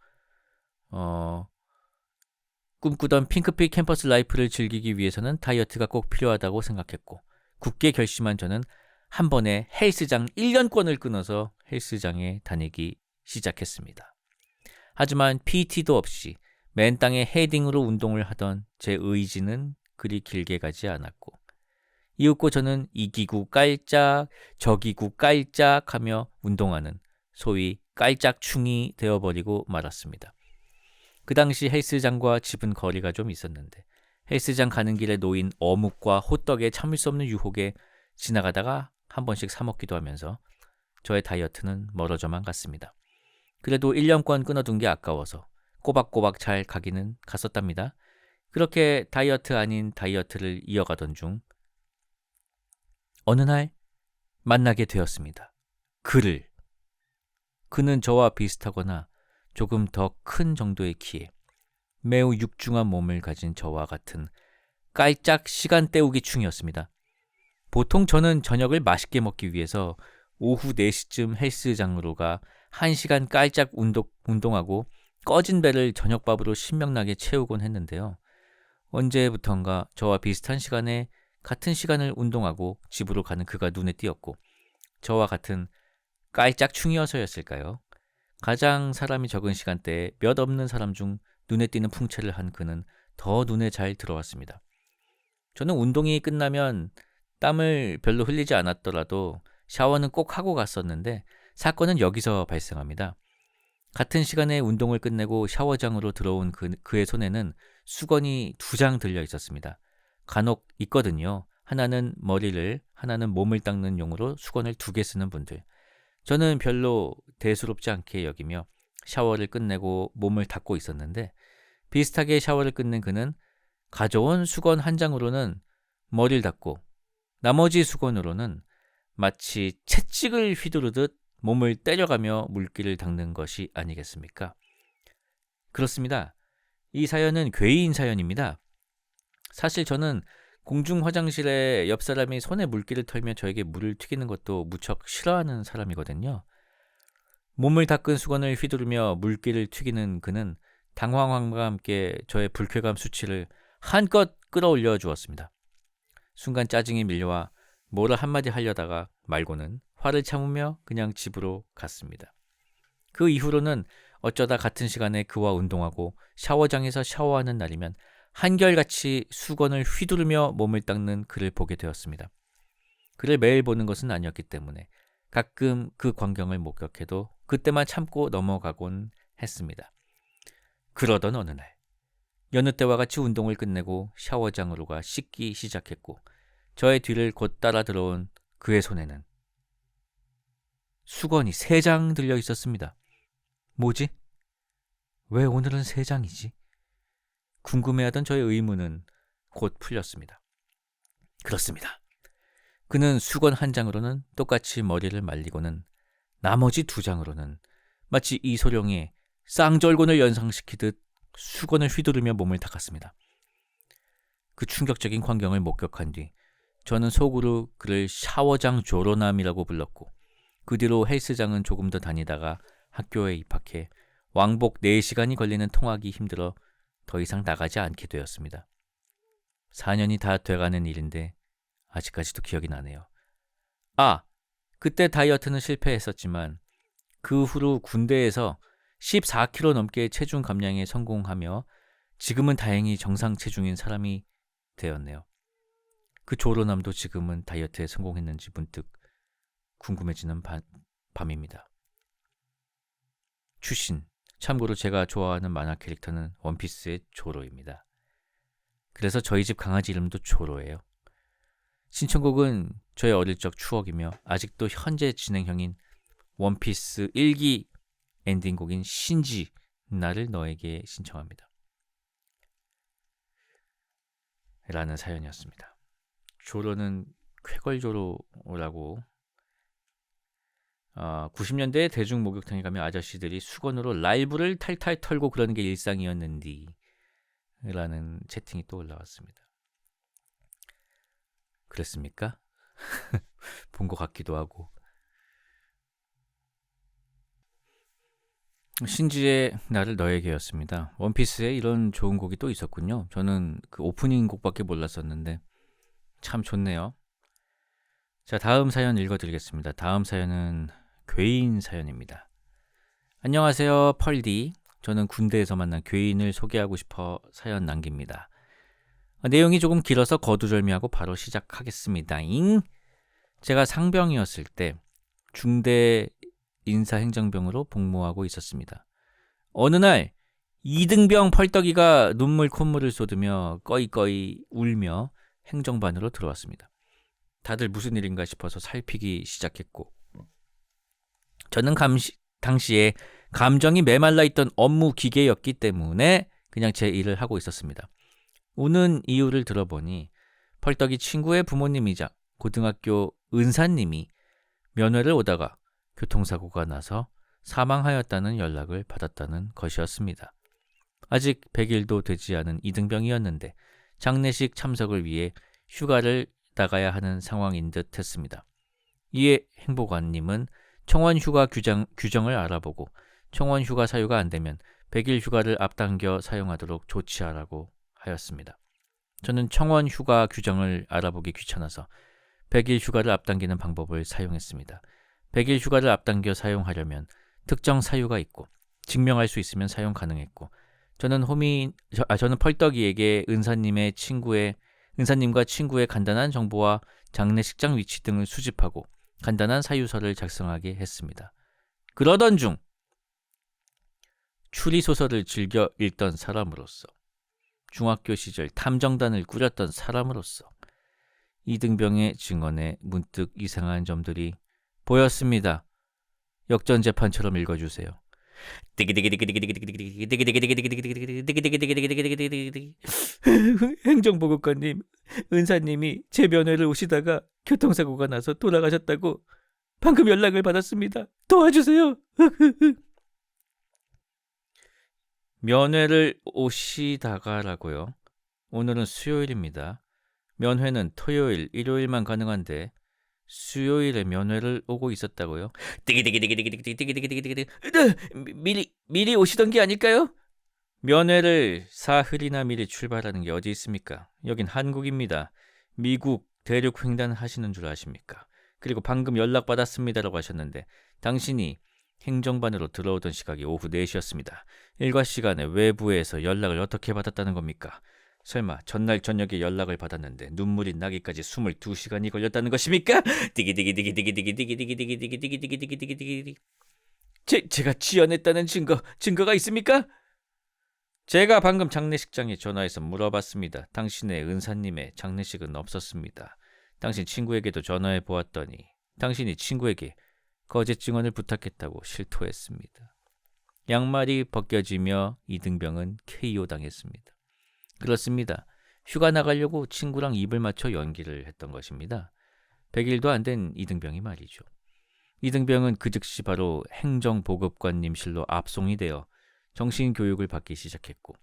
꿈꾸던 핑크빛 캠퍼스 라이프를 즐기기 위해서는 다이어트가 꼭 필요하다고 생각했고 굳게 결심한 저는 한 번에 헬스장 1년권을 끊어서 헬스장에 다니기 시작했습니다. 하지만 PT도 없이 맨 땅에 헤딩으로 운동을 하던 제 의지는 그리 길게 가지 않았고 이윽고 저는 이 기구 깔짝 저 기구 깔짝 하며 운동하는 소위 깔짝충이 되어버리고 말았습니다. 그 당시 헬스장과 집은 거리가 좀 있었는데 헬스장 가는 길에 놓인 어묵과 호떡에 참을 수 없는 유혹에 지나가다가 한 번씩 사 먹기도 하면서 저의 다이어트는 멀어져만 갔습니다. 그래도 1년권 끊어둔 게 아까워서 꼬박꼬박 잘 가기는 갔었답니다. 그렇게 다이어트 아닌 다이어트를 이어가던 중 어느 날 만나게 되었습니다. 그는 저와 비슷하거나 조금 더 큰 정도의 키에 매우 육중한 몸을 가진 저와 같은 깔짝 시간 때우기 충이었습니다. 보통 저는 저녁을 맛있게 먹기 위해서 오후 4시쯤 헬스장으로 가 1시간 깔짝 운동하고 꺼진 배를 저녁밥으로 신명나게 채우곤 했는데요. 언제부턴가 저와 비슷한 시간에 같은 시간을 운동하고 집으로 가는 그가 눈에 띄었고 저와 같은 깔짝충이어서였을까요? 가장 사람이 적은 시간대에 몇 없는 사람 중 눈에 띄는 풍채를 한 그는 더 눈에 잘 들어왔습니다. 저는 운동이 끝나면 땀을 별로 흘리지 않았더라도 샤워는 꼭 하고 갔었는데 사건은 여기서 발생합니다. 같은 시간에 운동을 끝내고 샤워장으로 들어온 그의 손에는 수건이 2장 들려 있었습니다. 간혹 있거든요. 하나는 머리를, 하나는 몸을 닦는 용으로 수건을 2개 쓰는 분들. 저는 별로 대수롭지 않게 여기며 샤워를 끝내고 몸을 닦고 있었는데 비슷하게 샤워를 끝낸 그는 가져온 수건 1장으로는 머리를 닦고 나머지 수건으로는 마치 채찍을 휘두르듯 몸을 때려가며 물기를 닦는 것이 아니겠습니까? 그렇습니다. 이 사연은 괴이인 사연입니다. 사실 저는 공중 화장실에 옆 사람이 손에 물기를 털며 저에게 물을 튀기는 것도 무척 싫어하는 사람이거든요. 몸을 닦은 수건을 휘두르며 물기를 튀기는 그는 당황함과 함께 저의 불쾌감 수치를 한껏 끌어올려 주었습니다. 순간 짜증이 밀려와 뭐라 한마디 하려다가 말고는 화를 참으며 그냥 집으로 갔습니다. 그 이후로는 어쩌다 같은 시간에 그와 운동하고 샤워장에서 샤워하는 날이면 한결같이 수건을 휘두르며 몸을 닦는 그를 보게 되었습니다. 그를 매일 보는 것은 아니었기 때문에 가끔 그 광경을 목격해도 그때만 참고 넘어가곤 했습니다. 그러던 어느 날 여느 때와 같이 운동을 끝내고 샤워장으로 가 씻기 시작했고 저의 뒤를 곧 따라 들어온 그의 손에는 수건이 3장 들려 있었습니다. 뭐지? 왜 오늘은 3장이지? 궁금해하던 저의 의문은 곧 풀렸습니다. 그렇습니다. 그는 수건 1장으로는 똑같이 머리를 말리고는 나머지 2장으로는 마치 이소룡의 쌍절곤을 연상시키듯 수건을 휘두르며 몸을 닦았습니다. 그 충격적인 광경을 목격한 뒤 저는 속으로 그를 샤워장 조로남이라고 불렀고 그 뒤로 헬스장은 조금 더 다니다가 학교에 입학해 왕복 4시간이 걸리는 통학이 힘들어 더 이상 나가지 않게 되었습니다. 4년이 다 돼가는 일인데 아직까지도 기억이 나네요. 그때 다이어트는 실패했었지만 그 후로 군대에서 14kg 넘게 체중 감량에 성공하며 지금은 다행히 정상 체중인 사람이 되었네요. 그 조로남도 지금은 다이어트에 성공했는지 문득 궁금해지는 밤입니다. 추신. 참고로 제가 좋아하는 만화 캐릭터는 원피스의 조로입니다. 그래서 저희 집 강아지 이름도 조로예요. 신청곡은 저의 어릴 적 추억이며 아직도 현재 진행형인 원피스 1기 엔딩곡인 신지 나를 너에게 신청합니다. 라는 사연이었습니다. 조로는 쾌걸조로라고 90년대 대중 목욕탕에 가면 아저씨들이 수건으로 라이브를 탈탈 털고 그러는 게 일상이었는디 라는 채팅이 또 올라왔습니다. 그랬습니까? 본 것 같기도 하고. 신지의 나를 너에게였습니다. 원피스에 이런 좋은 곡이 또 있었군요. 저는 그 오프닝 곡밖에 몰랐었는데 참 좋네요. 자, 다음 사연 읽어드리겠습니다. 다음 사연은 괴인 사연입니다. 안녕하세요, 펄디. 저는 군대에서 만난 괴인을 소개하고 싶어 사연 남깁니다. 내용이 조금 길어서 거두절미하고 바로 시작하겠습니다. 제가 상병이었을 때 중대 인사행정병으로 복무하고 있었습니다. 어느 날 2등병 펄떡이가 눈물 콧물을 쏟으며 꺼이꺼이 울며 행정반으로 들어왔습니다. 다들 무슨 일인가 싶어서 살피기 시작했고 저는 당시에 감정이 메말라 있던 업무 기계였기 때문에 그냥 제 일을 하고 있었습니다. 우는 이유를 들어보니 펄떡이 친구의 부모님이자 고등학교 은사님이 면회를 오다가 교통사고가 나서 사망하였다는 연락을 받았다는 것이었습니다. 아직 100일도 되지 않은 이등병이었는데 장례식 참석을 위해 휴가를 나가야 하는 상황인 듯 했습니다. 이에 행보관님은 청원 휴가 규정을 알아보고 청원 휴가 사유가 안 되면 100일 휴가를 앞당겨 사용하도록 조치하라고 하였습니다. 저는 청원 휴가 규정을 알아보기 귀찮아서 100일 휴가를 앞당기는 방법을 사용했습니다. 100일 휴가를 앞당겨 사용하려면 특정 사유가 있고 증명할 수 있으면 사용 가능했고 저는 펄떡이에게 은사님과 친구의 간단한 정보와 장례식장 위치 등을 수집하고 간단한 사유서를 작성하게 했습니다. 그러던 중 추리소설을 즐겨 읽던 사람으로서, 중학교 시절 탐정단을 꾸렸던 사람으로서 이등병의 증언에 문득 이상한 점들이 보였습니다. 역전재판처럼 읽어주세요. 행정보고관님, 은사님이 제 면회를 오시다가 교통사고가 나서 돌아가셨다고 방금 연락을 받았습니다. 도와주세요. 면회를 오시다가라고요? 오늘은 수요일입니다. 면회는 토요일, 일요일만 가능한데 수요일에 면회를 오고 있었다고요? 미리 오시던 게 아닐까요? 면회를 사흘이나 미리 출발하는 게 어디 있습니까? 여긴 한국입니다. 미국 대륙 횡단 하시는 줄 아십니까? 그리고 방금 연락받았습니다라고 하셨는데 당신이 행정반으로 들어오던 시각이 오후 4시였습니다. 일과 시간에 외부에서 연락을 어떻게 받았다는 겁니까? 설마 전날 저녁에 연락을 받았는데 눈물이 나기까지 22시간이 걸렸다는 것입니까? 제가 지연했다는 증거가 있습니까? 제가 방금 장례식장에 전화해서 물어봤습니다. 당신의 은사님의 장례식은 없었습니다. 당신 친구에게도 전화해 보았더니 당신이 친구에게 거짓 증언을 부탁했다고 실토했습니다. 양말이 벗겨지며 이등병은 KO 당했습니다. 그렇습니다. 휴가 나가려고 친구랑 입을 맞춰 연기를 했던 것입니다. 100일도 안 된 이등병이 말이죠. 이등병은 그 즉시 바로 행정보급관님실로 압송이 되어 정신교육을 받기 시작했고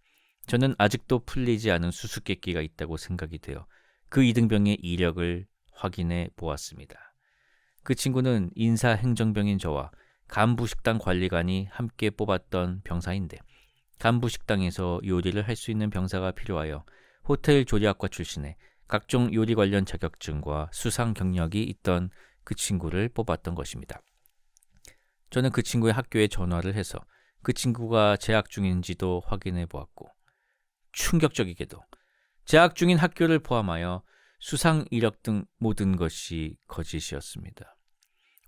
저는 아직도 풀리지 않은 수수께끼가 있다고 생각이 되어 그 이등병의 이력을 확인해 보았습니다. 그 친구는 인사행정병인 저와 간부식당 관리관이 함께 뽑았던 병사인데 간부식당에서 요리를 할 수 있는 병사가 필요하여 호텔 조리학과 출신의 각종 요리 관련 자격증과 수상 경력이 있던 그 친구를 뽑았던 것입니다. 저는 그 친구의 학교에 전화를 해서 그 친구가 재학 중인지도 확인해 보았고 충격적이게도 재학 중인 학교를 포함하여 수상 이력 등 모든 것이 거짓이었습니다.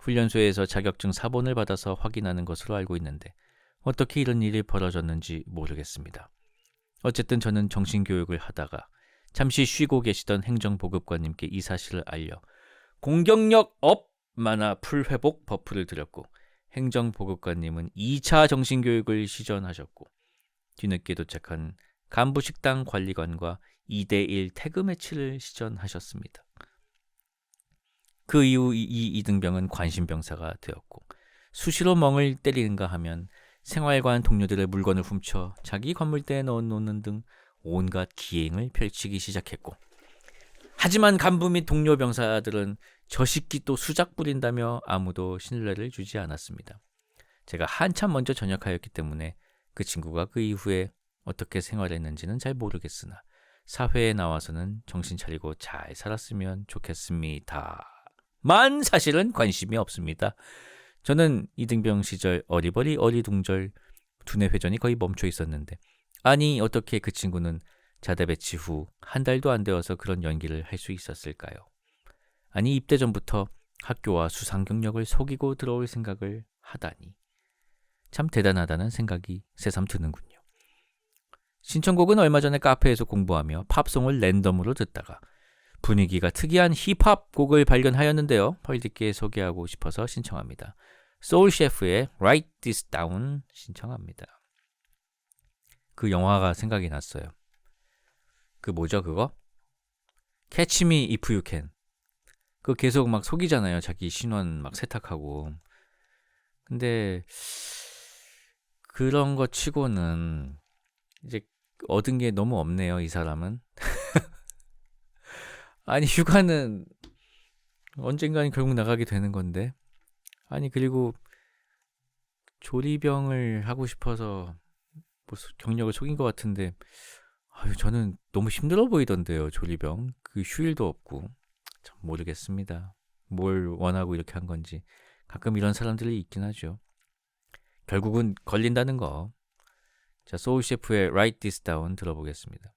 훈련소에서 자격증 사본을 받아서 확인하는 것으로 알고 있는데 어떻게 이런 일이 벌어졌는지 모르겠습니다. 어쨌든 저는 정신교육을 하다가 잠시 쉬고 계시던 행정보급관님께 이 사실을 알려 공격력 업 만화 풀회복 버프를 드렸고 행정보급관님은 2차 정신교육을 시전하셨고 뒤늦게 도착한 간부식당 관리관과 2대1 태그 매치를 시전하셨습니다. 그 이후 이 이등병은 관심병사가 되었고 수시로 멍을 때리는가 하면 생활관 동료들의 물건을 훔쳐 자기 건물대에 넣어놓는 등 온갖 기행을 펼치기 시작했고 하지만 간부 및 동료 병사들은 저 새끼 또 수작 부린다며 아무도 신뢰를 주지 않았습니다. 제가 한참 먼저 전역하였기 때문에 그 친구가 그 이후에 어떻게 생활했는지는 잘 모르겠으나 사회에 나와서는 정신 차리고 잘 살았으면 좋겠습니다. 만 사실은 관심이 없습니다. 저는 이등병 시절 어리버리 어리둥절 두뇌 회전이 거의 멈춰 있었는데 아니 어떻게 그 친구는 자대 배치 후 한 달도 안 되어서 그런 연기를 할 수 있었을까요? 아니 입대 전부터 학교와 수상 경력을 속이고 들어올 생각을 하다니 참 대단하다는 생각이 새삼 드는군요. 신청곡은 얼마 전에 카페에서 공부하며 팝송을 랜덤으로 듣다가 분위기가 특이한 힙합 곡을 발견하였는데요. 펄디께 소개하고 싶어서 신청합니다. 소울셰프의 Write This Down 신청합니다. 그 영화가 생각이 났어요. 그 뭐죠 그거? Catch Me If You Can. 그거 계속 막 속이잖아요. 자기 신원 막 세탁하고. 근데 그런 거 치고는 이제 얻은 게 너무 없네요. 이 사람은. 아니 휴가는 언젠가는 결국 나가게 되는 건데 아니 그리고 조리병을 하고 싶어서 뭐 경력을 속인 것 같은데 아유 저는 너무 힘들어 보이던데요. 조리병 그 휴일도 없고 참 모르겠습니다. 뭘 원하고 이렇게 한 건지 가끔 이런 사람들이 있긴 하죠. 결국은 걸린다는 거. 자, 소울셰프의 Write This Down 들어보겠습니다.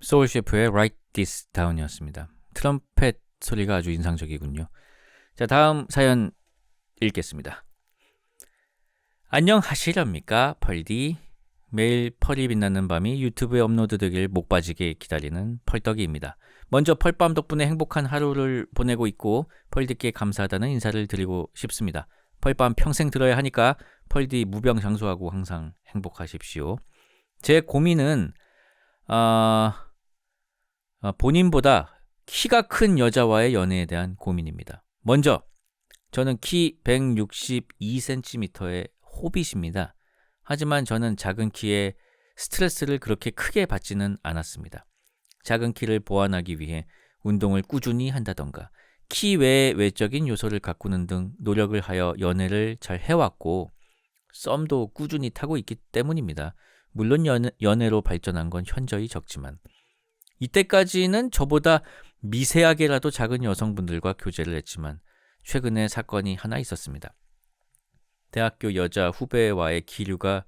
소울셰프의 Write This Down이었습니다. 트럼펫 소리가 아주 인상적이군요. 자, 다음 사연 읽겠습니다. 안녕하시렵니까, 펄디. 매일 펄이 빛나는 밤이 유튜브에 업로드되길 목 빠지게 기다리는 펄떡이입니다. 먼저 펄밤 덕분에 행복한 하루를 보내고 있고 펄디께 감사하다는 인사를 드리고 싶습니다. 펄밤 평생 들어야 하니까 펄디 무병장수하고 항상 행복하십시오. 제 고민은 본인보다 키가 큰 여자와의 연애에 대한 고민입니다. 먼저 저는 키 162cm의 호빗입니다. 하지만 저는 작은 키에 스트레스를 그렇게 크게 받지는 않았습니다. 작은 키를 보완하기 위해 운동을 꾸준히 한다던가 키 외의 외적인 요소를 가꾸는 등 노력을 하여 연애를 잘 해왔고 썸도 꾸준히 타고 있기 때문입니다. 물론 연애로 발전한 건 현저히 적지만 이때까지는 저보다 미세하게라도 작은 여성분들과 교제를 했지만 최근에 사건이 하나 있었습니다. 대학교 여자 후배와의 기류가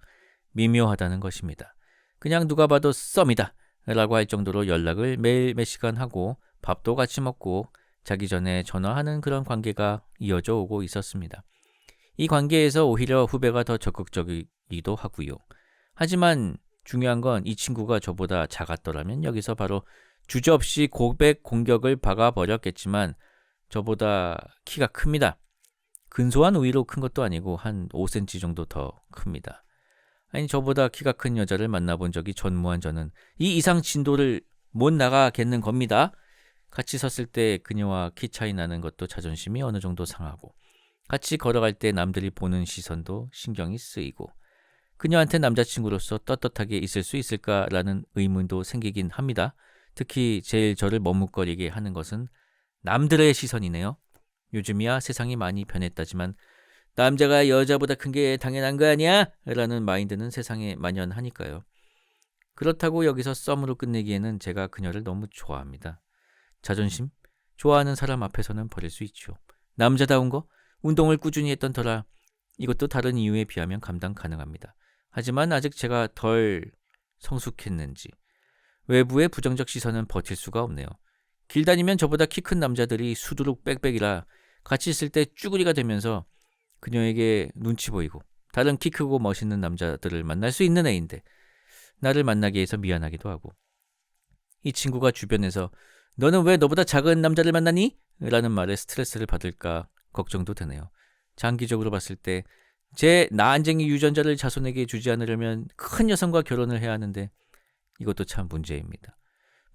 미묘하다는 것입니다. 그냥 누가 봐도 썸이다 라고 할 정도로 연락을 매일 몇 시간 하고 밥도 같이 먹고 자기 전에 전화하는 그런 관계가 이어져 오고 있었습니다. 이 관계에서 오히려 후배가 더 적극적이기도 하고요. 하지만 중요한 건 이 친구가 저보다 작았더라면 여기서 바로 주저없이 고백 공격을 박아버렸겠지만 저보다 키가 큽니다. 근소한 우위로 큰 것도 아니고 한 5cm 정도 더 큽니다. 아니 저보다 키가 큰 여자를 만나본 적이 전무한 저는 이 이상 진도를 못 나가겠는 겁니다. 같이 섰을 때 그녀와 키 차이 나는 것도 자존심이 어느 정도 상하고 같이 걸어갈 때 남들이 보는 시선도 신경이 쓰이고 그녀한테 남자친구로서 떳떳하게 있을 수 있을까라는 의문도 생기긴 합니다. 특히 제일 저를 머뭇거리게 하는 것은 남들의 시선이네요. 요즘이야 세상이 많이 변했다지만 남자가 여자보다 큰 게 당연한 거 아니야? 라는 마인드는 세상에 만연하니까요. 그렇다고 여기서 썸으로 끝내기에는 제가 그녀를 너무 좋아합니다. 자존심? 좋아하는 사람 앞에서는 버릴 수 있죠. 남자다운 거? 운동을 꾸준히 했던 터라 이것도 다른 이유에 비하면 감당 가능합니다. 하지만 아직 제가 덜 성숙했는지 외부의 부정적 시선은 버틸 수가 없네요. 길 다니면 저보다 키 큰 남자들이 수두룩 빽빽이라 같이 있을 때 쭈구리가 되면서 그녀에게 눈치 보이고 다른 키 크고 멋있는 남자들을 만날 수 있는 애인데 나를 만나게 해서 미안하기도 하고 이 친구가 주변에서 너는 왜 너보다 작은 남자를 만나니? 라는 말에 스트레스를 받을까 걱정도 되네요. 장기적으로 봤을 때 제 나안쟁이 유전자를 자손에게 주지 않으려면 큰 여성과 결혼을 해야 하는데 이것도 참 문제입니다.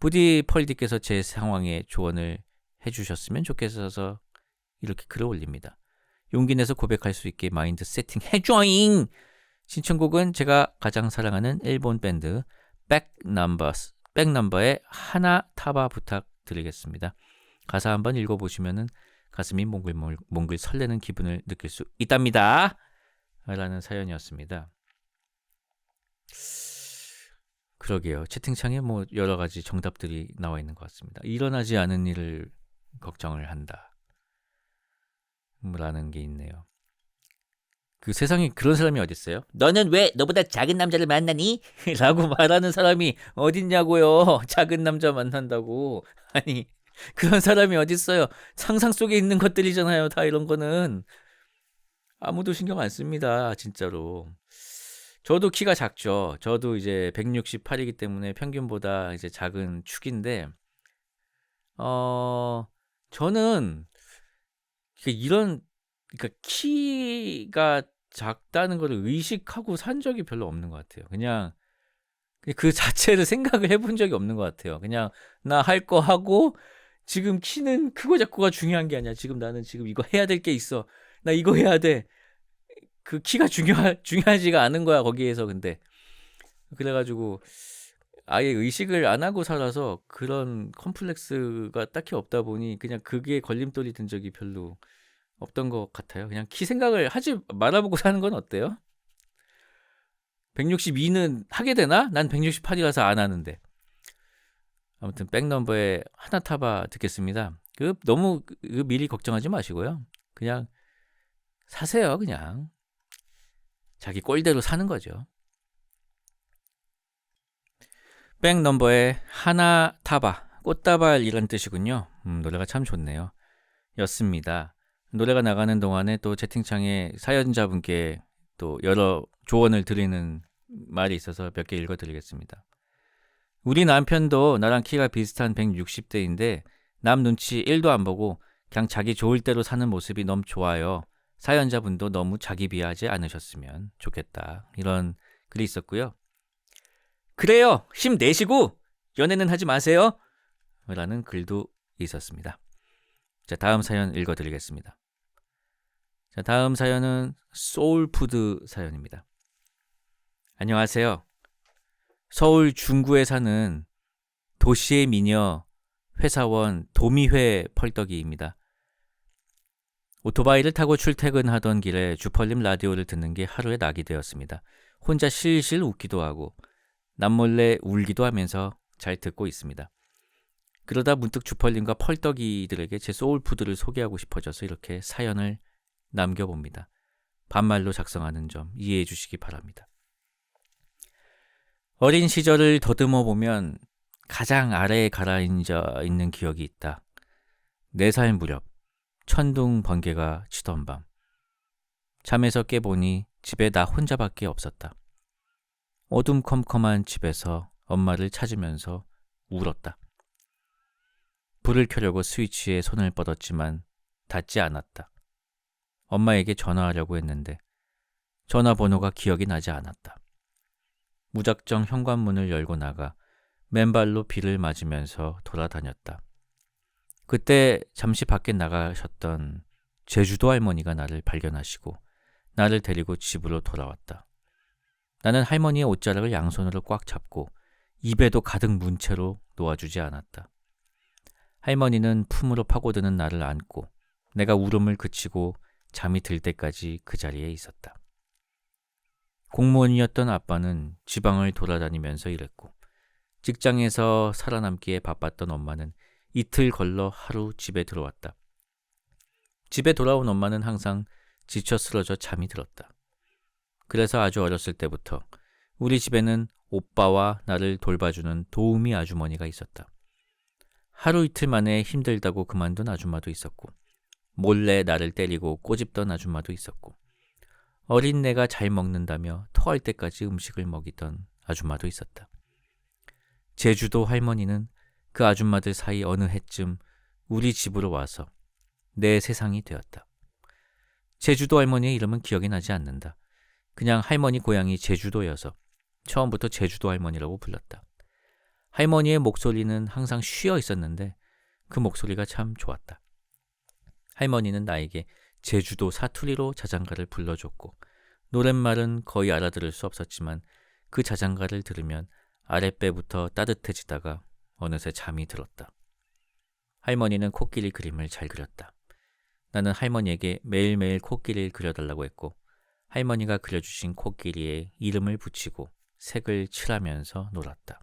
부디 펄디께서 제 상황에 조언을 해주셨으면 좋겠어서 이렇게 글을 올립니다. 용기 내서 고백할 수 있게 마인드 세팅 해줘잉! 신청곡은 제가 가장 사랑하는 일본 밴드 백넘버의 하나타바 부탁드리겠습니다. 가사 한번 읽어보시면 가슴이 몽글몽글 설레는 기분을 느낄 수 있답니다. 라는 사연이었습니다. 그러게요. 채팅창에 뭐 여러 가지 정답들이 나와 있는 것 같습니다. 일어나지 않은 일을 걱정을 한다. 라는 게 있네요. 그 세상에 그런 사람이 어딨어요? 너는 왜 너보다 작은 남자를 만나니? 라고 말하는 사람이 어딨냐고요. 작은 남자 만난다고. 아니 그런 사람이 어딨어요. 상상 속에 있는 것들이잖아요. 다 이런 거는. 아무도 신경 안 씁니다. 진짜로. 저도 키가 작죠. 저도 이제 168이기 때문에 평균보다 이제 작은 축인데 저는 그러니까 키가 작다는 걸 의식하고 산 적이 별로 없는 것 같아요. 그냥 그 자체를 생각을 해본 적이 없는 것 같아요. 그냥 나 할 거 하고 지금 키는 크고 작고가 중요한 게 아니야. 지금 나는 지금 이거 해야 될 게 있어. 나 이거 해야 돼. 그 키가 중요하지가 않은 거야 거기에서. 근데 그래가지고 아예 의식을 안 하고 살아서 그런 컴플렉스가 딱히 없다 보니 그냥 그게 걸림돌이 된 적이 별로 없던 것 같아요. 그냥 키 생각을 하지 말아보고 사는 건 어때요? 162는 하게 되나? 난 168이라서 안 하는데. 아무튼 백넘버의 하나타바 듣겠습니다. 너무 미리 걱정하지 마시고요. 그냥 사세요. 그냥 자기 꼴대로 사는 거죠. 백넘버의 하나 타바, 꽃다발이란 뜻이군요. 노래가 참 좋네요. 였습니다. 노래가 나가는 동안에 또 채팅창에 사연자분께 또 여러 조언을 드리는 말이 있어서 몇 개 읽어드리겠습니다. 우리 남편도 나랑 키가 비슷한 160대인데 남 눈치 1도 안 보고 그냥 자기 좋을 대로 사는 모습이 너무 좋아요. 사연자분도 너무 자기 비하하지 않으셨으면 좋겠다. 이런 글이 있었고요. 그래요. 힘내시고 연애는 하지 마세요. 라는 글도 있었습니다. 자, 다음 사연 읽어드리겠습니다. 자, 다음 사연은 소울푸드 사연입니다. 안녕하세요. 서울 중구에 사는 도시의 미녀 회사원 도미회 펄떡이입니다. 오토바이를 타고 출퇴근하던 길에 주펄림 라디오를 듣는 게 하루의 낙이 되었습니다. 혼자 실실 웃기도 하고 남몰래 울기도 하면서 잘 듣고 있습니다. 그러다 문득 주펄림과 펄떡이들에게 제 소울푸드를 소개하고 싶어져서 이렇게 사연을 남겨봅니다. 반말로 작성하는 점 이해해 주시기 바랍니다. 어린 시절을 더듬어 보면 가장 아래에 가라앉아 있는 기억이 있다. 4살 무렵 천둥 번개가 치던 밤 잠에서 깨보니 집에 나 혼자밖에 없었다. 어둠컴컴한 집에서 엄마를 찾으면서 울었다. 불을 켜려고 스위치에 손을 뻗었지만 닿지 않았다. 엄마에게 전화하려고 했는데 전화번호가 기억이 나지 않았다. 무작정 현관문을 열고 나가 맨발로 비를 맞으면서 돌아다녔다. 그때 잠시 밖에 나가셨던 제주도 할머니가 나를 발견하시고 나를 데리고 집으로 돌아왔다. 나는 할머니의 옷자락을 양손으로 꽉 잡고 입에도 가득 문 채로 놓아주지 않았다. 할머니는 품으로 파고드는 나를 안고 내가 울음을 그치고 잠이 들 때까지 그 자리에 있었다. 공무원이었던 아빠는 지방을 돌아다니면서 일했고 직장에서 살아남기에 바빴던 엄마는 이틀 걸러 하루 집에 들어왔다. 집에 돌아온 엄마는 항상 지쳐 쓰러져 잠이 들었다. 그래서 아주 어렸을 때부터 우리 집에는 오빠와 나를 돌봐주는 도우미 아주머니가 있었다. 하루 이틀 만에 힘들다고 그만둔 아줌마도 있었고 몰래 나를 때리고 꼬집던 아줌마도 있었고 어린 내가 잘 먹는다며 토할 때까지 음식을 먹이던 아줌마도 있었다. 제주도 할머니는 그 아줌마들 사이 어느 해쯤 우리 집으로 와서 내 세상이 되었다. 제주도 할머니의 이름은 기억이 나지 않는다. 그냥 할머니 고향이 제주도여서 처음부터 제주도 할머니라고 불렀다. 할머니의 목소리는 항상 쉬어 있었는데 그 목소리가 참 좋았다. 할머니는 나에게 제주도 사투리로 자장가를 불러줬고 노랫말은 거의 알아들을 수 없었지만 그 자장가를 들으면 아랫배부터 따뜻해지다가 어느새 잠이 들었다. 할머니는 코끼리 그림을 잘 그렸다. 나는 할머니에게 매일매일 코끼리를 그려달라고 했고 할머니가 그려주신 코끼리에 이름을 붙이고 색을 칠하면서 놀았다.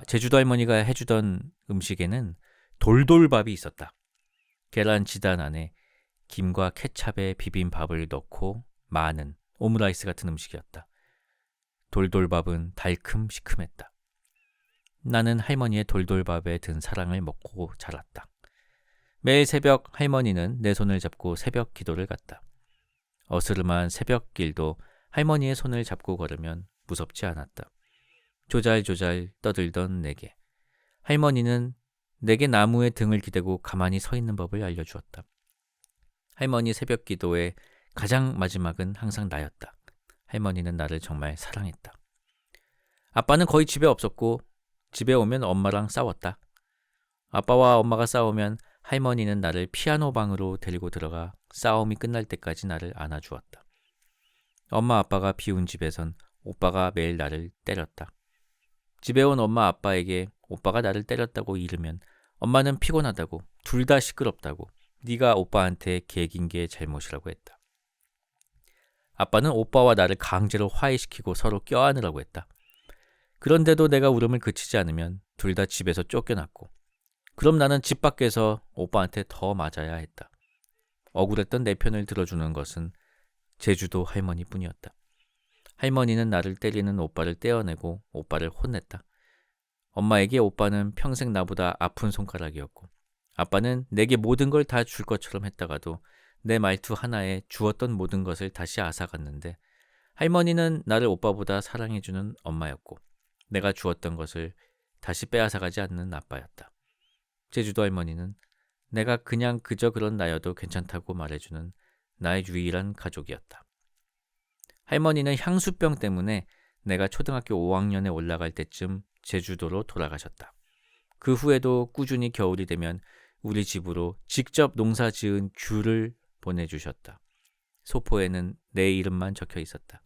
제주도 할머니가 해주던 음식에는 돌돌밥이 있었다. 계란 지단 안에 김과 케찹에 비빈 밥을 넣고 마는 오므라이스 같은 음식이었다. 돌돌밥은 달큼시큼했다. 나는 할머니의 돌돌밥에 든 사랑을 먹고 자랐다. 매일 새벽 할머니는 내 손을 잡고 새벽 기도를 갔다. 어스름한 새벽길도 할머니의 손을 잡고 걸으면 무섭지 않았다. 조잘조잘 떠들던 내게 할머니는 내게 나무에 등을 기대고 가만히 서 있는 법을 알려주었다. 할머니 새벽 기도의 가장 마지막은 항상 나였다. 할머니는 나를 정말 사랑했다. 아빠는 거의 집에 없었고 집에 오면 엄마랑 싸웠다. 아빠와 엄마가 싸우면 할머니는 나를 피아노 방으로 데리고 들어가 싸움이 끝날 때까지 나를 안아주었다. 엄마 아빠가 비운 집에선 오빠가 매일 나를 때렸다. 집에 온 엄마 아빠에게 오빠가 나를 때렸다고 이르면 엄마는 피곤하다고 둘 다 시끄럽다고 네가 오빠한테 개긴 게 잘못이라고 했다. 아빠는 오빠와 나를 강제로 화해시키고 서로 껴안으라고 했다. 그런데도 내가 울음을 그치지 않으면 둘 다 집에서 쫓겨났고 그럼 나는 집 밖에서 오빠한테 더 맞아야 했다. 억울했던 내 편을 들어주는 것은 제주도 할머니뿐이었다. 할머니는 나를 때리는 오빠를 떼어내고 오빠를 혼냈다. 엄마에게 오빠는 평생 나보다 아픈 손가락이었고 아빠는 내게 모든 걸 다 줄 것처럼 했다가도 내 말투 하나에 주었던 모든 것을 다시 앗아갔는데 할머니는 나를 오빠보다 사랑해주는 엄마였고 내가 주었던 것을 다시 빼앗아가지 않는 아빠였다. 제주도 할머니는 내가 그냥 그저 그런 나여도 괜찮다고 말해주는 나의 유일한 가족이었다. 할머니는 향수병 때문에 내가 초등학교 5학년에 올라갈 때쯤 제주도로 돌아가셨다. 그 후에도 꾸준히 겨울이 되면 우리 집으로 직접 농사 지은 귤을 보내주셨다. 소포에는 내 이름만 적혀 있었다.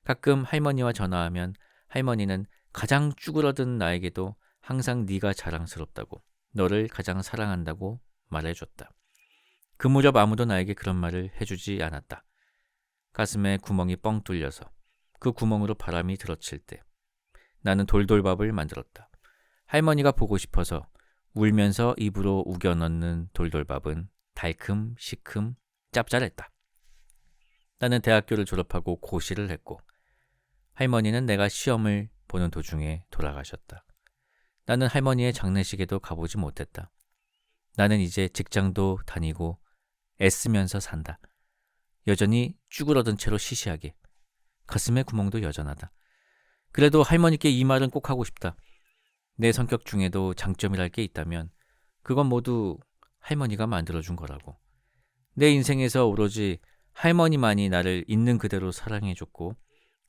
가끔 할머니와 전화하면 할머니는 가장 쭈그러든 나에게도 항상 네가 자랑스럽다고, 너를 가장 사랑한다고 말해줬다. 그 무렵 아무도 나에게 그런 말을 해주지 않았다. 가슴에 구멍이 뻥 뚫려서 그 구멍으로 바람이 들어칠 때 나는 돌돌밥을 만들었다. 할머니가 보고 싶어서 울면서 입으로 우겨 넣는 돌돌밥은 달큼, 시큼, 짭짤했다. 나는 대학교를 졸업하고 고시를 했고 할머니는 내가 시험을 보는 도중에 돌아가셨다. 나는 할머니의 장례식에도 가보지 못했다. 나는 이제 직장도 다니고 애쓰면서 산다. 여전히 쭈그러든 채로 시시하게. 가슴의 구멍도 여전하다. 그래도 할머니께 이 말은 꼭 하고 싶다. 내 성격 중에도 장점이랄 게 있다면 그건 모두 할머니가 만들어준 거라고. 내 인생에서 오로지 할머니만이 나를 있는 그대로 사랑해줬고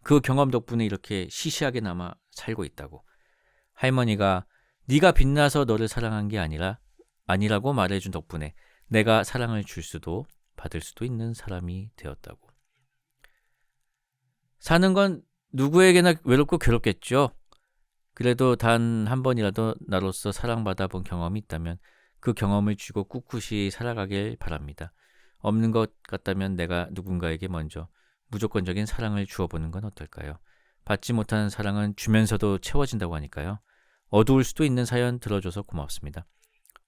그 경험 덕분에 이렇게 시시하게나마 살고 있다고. 할머니가 네가 빛나서 너를 사랑한 게 아니라고 말해준 덕분에 내가 사랑을 줄 수도 받을 수도 있는 사람이 되었다고. 사는 건 누구에게나 외롭고 괴롭겠죠. 그래도 단 한 번이라도 나로서 사랑받아 본 경험이 있다면 그 경험을 쥐고 꿋꿋이 살아가길 바랍니다. 없는 것 같다면 내가 누군가에게 먼저 무조건적인 사랑을 주어보는 건 어떨까요? 받지 못한 사랑은 주면서도 채워진다고 하니까요. 어두울 수도 있는 사연 들어줘서 고맙습니다.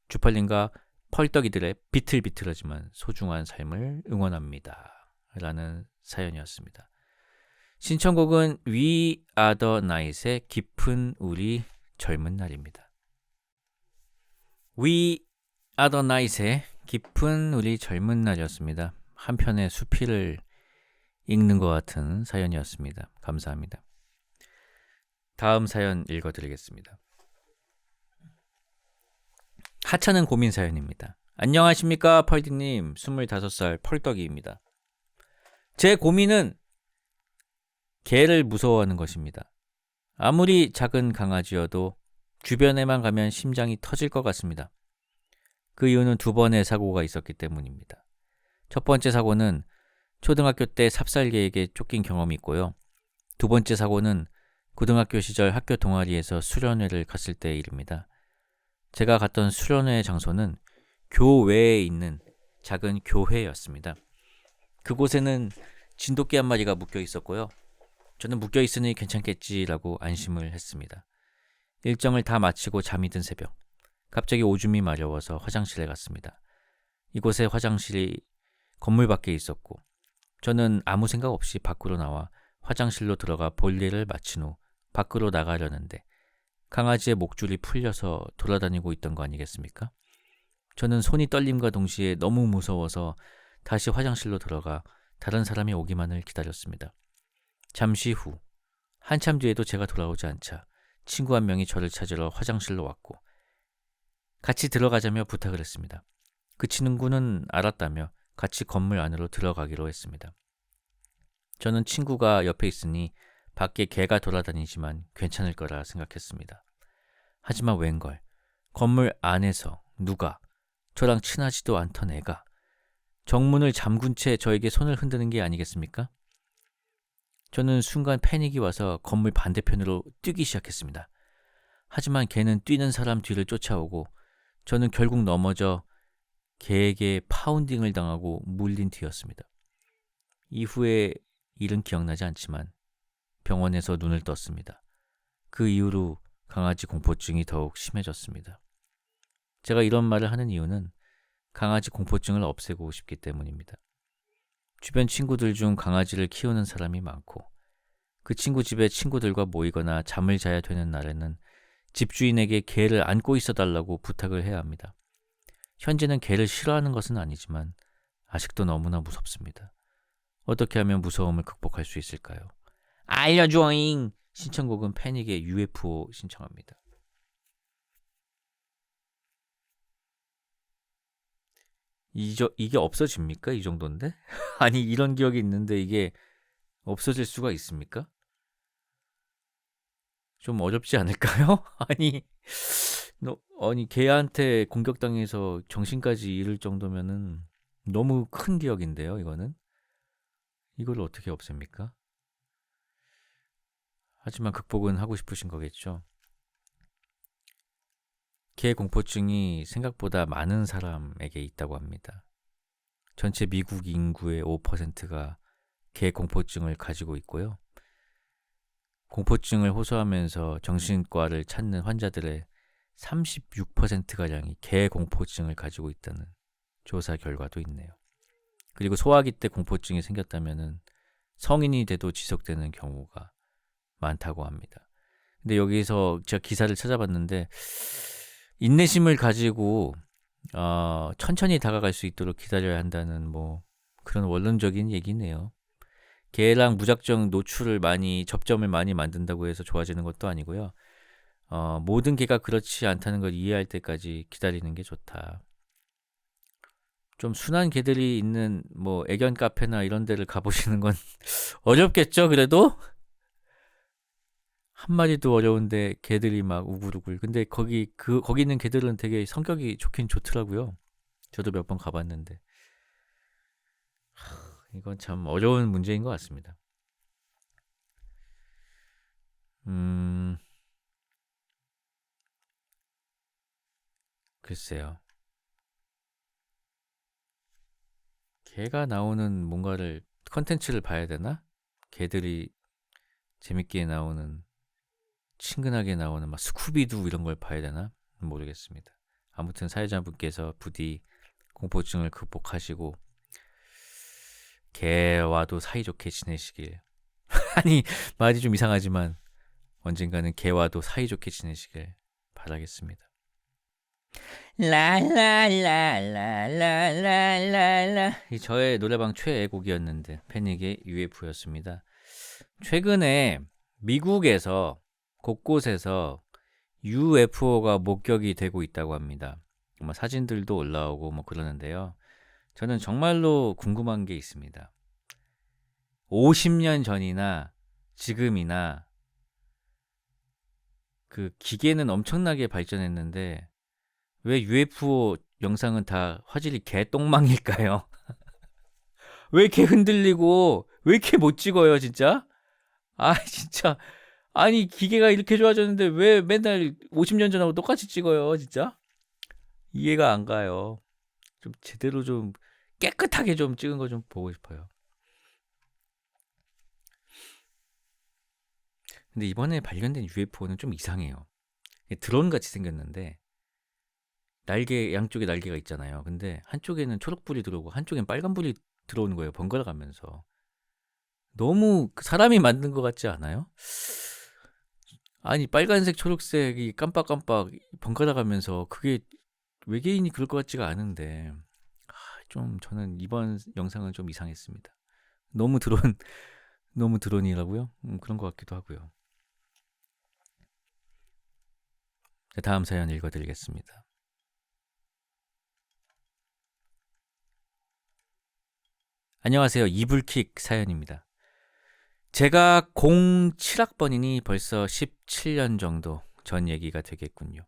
주팔님과 펄떡이들의 비틀비틀하지만 소중한 삶을 응원합니다. 라는 사연이었습니다. 신청곡은 We Are The Night의 깊은 우리 젊은 날입니다. We Are The Night의 깊은 우리 젊은 날이었습니다. 한 편의 수필을 읽는 것 같은 사연이었습니다. 감사합니다. 다음 사연 읽어드리겠습니다. 하찮은 고민 사연입니다. 안녕하십니까 펄디님, 25살 펄떡이입니다. 제 고민은 개를 무서워하는 것입니다. 아무리 작은 강아지여도 주변에만 가면 심장이 터질 것 같습니다. 그 이유는 2번의 사고가 있었기 때문입니다. 첫 번째 사고는 초등학교 때 삽살개에게 쫓긴 경험이 있고요. 2번째 사고는 고등학교 시절 학교 동아리에서 수련회를 갔을 때의 일입니다. 제가 갔던 수련회 장소는 교외에 있는 작은 교회였습니다. 그곳에는 진돗개 한 마리가 묶여 있었고요. 저는 묶여 있으니 괜찮겠지라고 안심을 했습니다. 일정을 다 마치고 잠이 든 새벽, 갑자기 오줌이 마려워서 화장실에 갔습니다. 이곳의 화장실이 건물 밖에 있었고 저는 아무 생각 없이 밖으로 나와 화장실로 들어가 볼일을 마친 후 밖으로 나가려는데 강아지의 목줄이 풀려서 돌아다니고 있던 거 아니겠습니까? 저는 손이 떨림과 동시에 너무 무서워서 다시 화장실로 들어가 다른 사람이 오기만을 기다렸습니다. 잠시 후 한참 뒤에도 제가 돌아오지 않자 친구 한 명이 저를 찾으러 화장실로 왔고 같이 들어가자며 부탁을 했습니다. 그 친구는 알았다며 같이 건물 안으로 들어가기로 했습니다. 저는 친구가 옆에 있으니 밖에 개가 돌아다니지만 괜찮을 거라 생각했습니다. 하지만 웬걸 건물 안에서 누가 저랑 친하지도 않던 애가 정문을 잠근 채 저에게 손을 흔드는 게 아니겠습니까? 저는 순간 패닉이 와서 건물 반대편으로 뛰기 시작했습니다. 하지만 개는 뛰는 사람 뒤를 쫓아오고 저는 결국 넘어져 개에게 파운딩을 당하고 물린 뒤였습니다. 이후에 일은 기억나지 않지만 병원에서 눈을 떴습니다. 그 이후로 강아지 공포증이 더욱 심해졌습니다. 제가 이런 말을 하는 이유는 강아지 공포증을 없애고 싶기 때문입니다. 주변 친구들 중 강아지를 키우는 사람이 많고 그 친구 집에 친구들과 모이거나 잠을 자야 되는 날에는 집주인에게 개를 안고 있어 달라고 부탁을 해야 합니다. 현재는 개를 싫어하는 것은 아니지만 아직도 너무나 무섭습니다. 어떻게 하면 무서움을 극복할 수 있을까요? 알려줘잉! 신청곡은 패닉의 UFO 신청합니다. 이게 없어집니까? 이 정도인데? 아니 이런 기억이 있는데 이게 없어질 수가 있습니까? 좀 어렵지 않을까요? 아니 개한테 공격당해서 정신까지 잃을 정도면은 너무 큰 기억인데요, 이거는. 이걸 어떻게 없앱니까? 하지만 극복은 하고 싶으신 거겠죠. 개 공포증이 생각보다 많은 사람에게 있다고 합니다. 전체 미국 인구의 5%가 개 공포증을 가지고 있고요. 공포증을 호소하면서 정신과를 찾는 환자들의 36%가량이 개 공포증을 가지고 있다는 조사 결과도 있네요. 그리고 소화기 때 공포증이 생겼다면 성인이 돼도 지속되는 경우가 많다고 합니다. 근데 여기서 제가 기사를 찾아봤는데 인내심을 가지고 천천히 다가갈 수 있도록 기다려야 한다는 뭐 그런 원론적인 얘기네요. 개랑 무작정 접점을 많이 만든다고 해서 좋아지는 것도 아니고요. 모든 개가 그렇지 않다는 걸 이해할 때까지 기다리는 게 좋다. 좀 순한 개들이 있는 뭐 애견 카페나 이런 데를 가보시는 건 어렵겠죠, 그래도? 한 마리도 어려운데 개들이 막 우글우글. 근데 거기 있는 개들은 되게 성격이 좋긴 좋더라고요. 저도 몇 번 가봤는데. 이건 참 어려운 문제인 것 같습니다. 글쎄요. 개가 나오는 뭔가를 컨텐츠를 봐야 되나? 개들이 재밌게 나오는 친근하게 나오는 막 스쿠비두 이런 걸 봐야 되나? 모르겠습니다. 아무튼 사회자분께서 부디 공포증을 극복하시고 개와도 사이좋게 지내시길 아니 말이 좀 이상하지만 언젠가는 개와도 사이좋게 지내시길 바라겠습니다. 라라라라라라라 이 저의 노래방 최애곡이었는데 패닉의 UFO였습니다. 최근에 미국에서 곳곳에서 UFO가 목격이 되고 있다고 합니다. 뭐 사진들도 올라오고 뭐 그러는데요. 저는 정말로 궁금한 게 있습니다. 50년 전이나 지금이나 그 기계는 엄청나게 발전했는데 왜 UFO 영상은 다 화질이 개똥망일까요? 왜 이렇게 흔들리고 왜 이렇게 못 찍어요, 진짜? 진짜. 아니 기계가 이렇게 좋아졌는데 왜 맨날 50년 전하고 똑같이 찍어요, 진짜? 이해가 안 가요. 좀 제대로 좀 깨끗하게 좀 찍은 거 좀 보고 싶어요. 근데 이번에 발견된 UFO는 좀 이상해요. 드론 같이 생겼는데 양쪽에 날개가 있잖아요. 근데 한쪽에는 초록불이 들어오고 한쪽엔 빨간불이 들어오는 거예요. 번갈아 가면서. 너무 사람이 만든 것 같지 않아요? 아니 빨간색 초록색이 깜빡깜빡 번갈아 가면서 그게 외계인이 그럴 것 같지가 않은데 좀 저는 이번 영상은 좀 이상했습니다. 너무 드론이라고요? 그런 것 같기도 하고요. 다음 사연 읽어드리겠습니다. 안녕하세요. 이불킥 사연입니다. 제가 07학번이니 벌써 17년 정도 전 얘기가 되겠군요.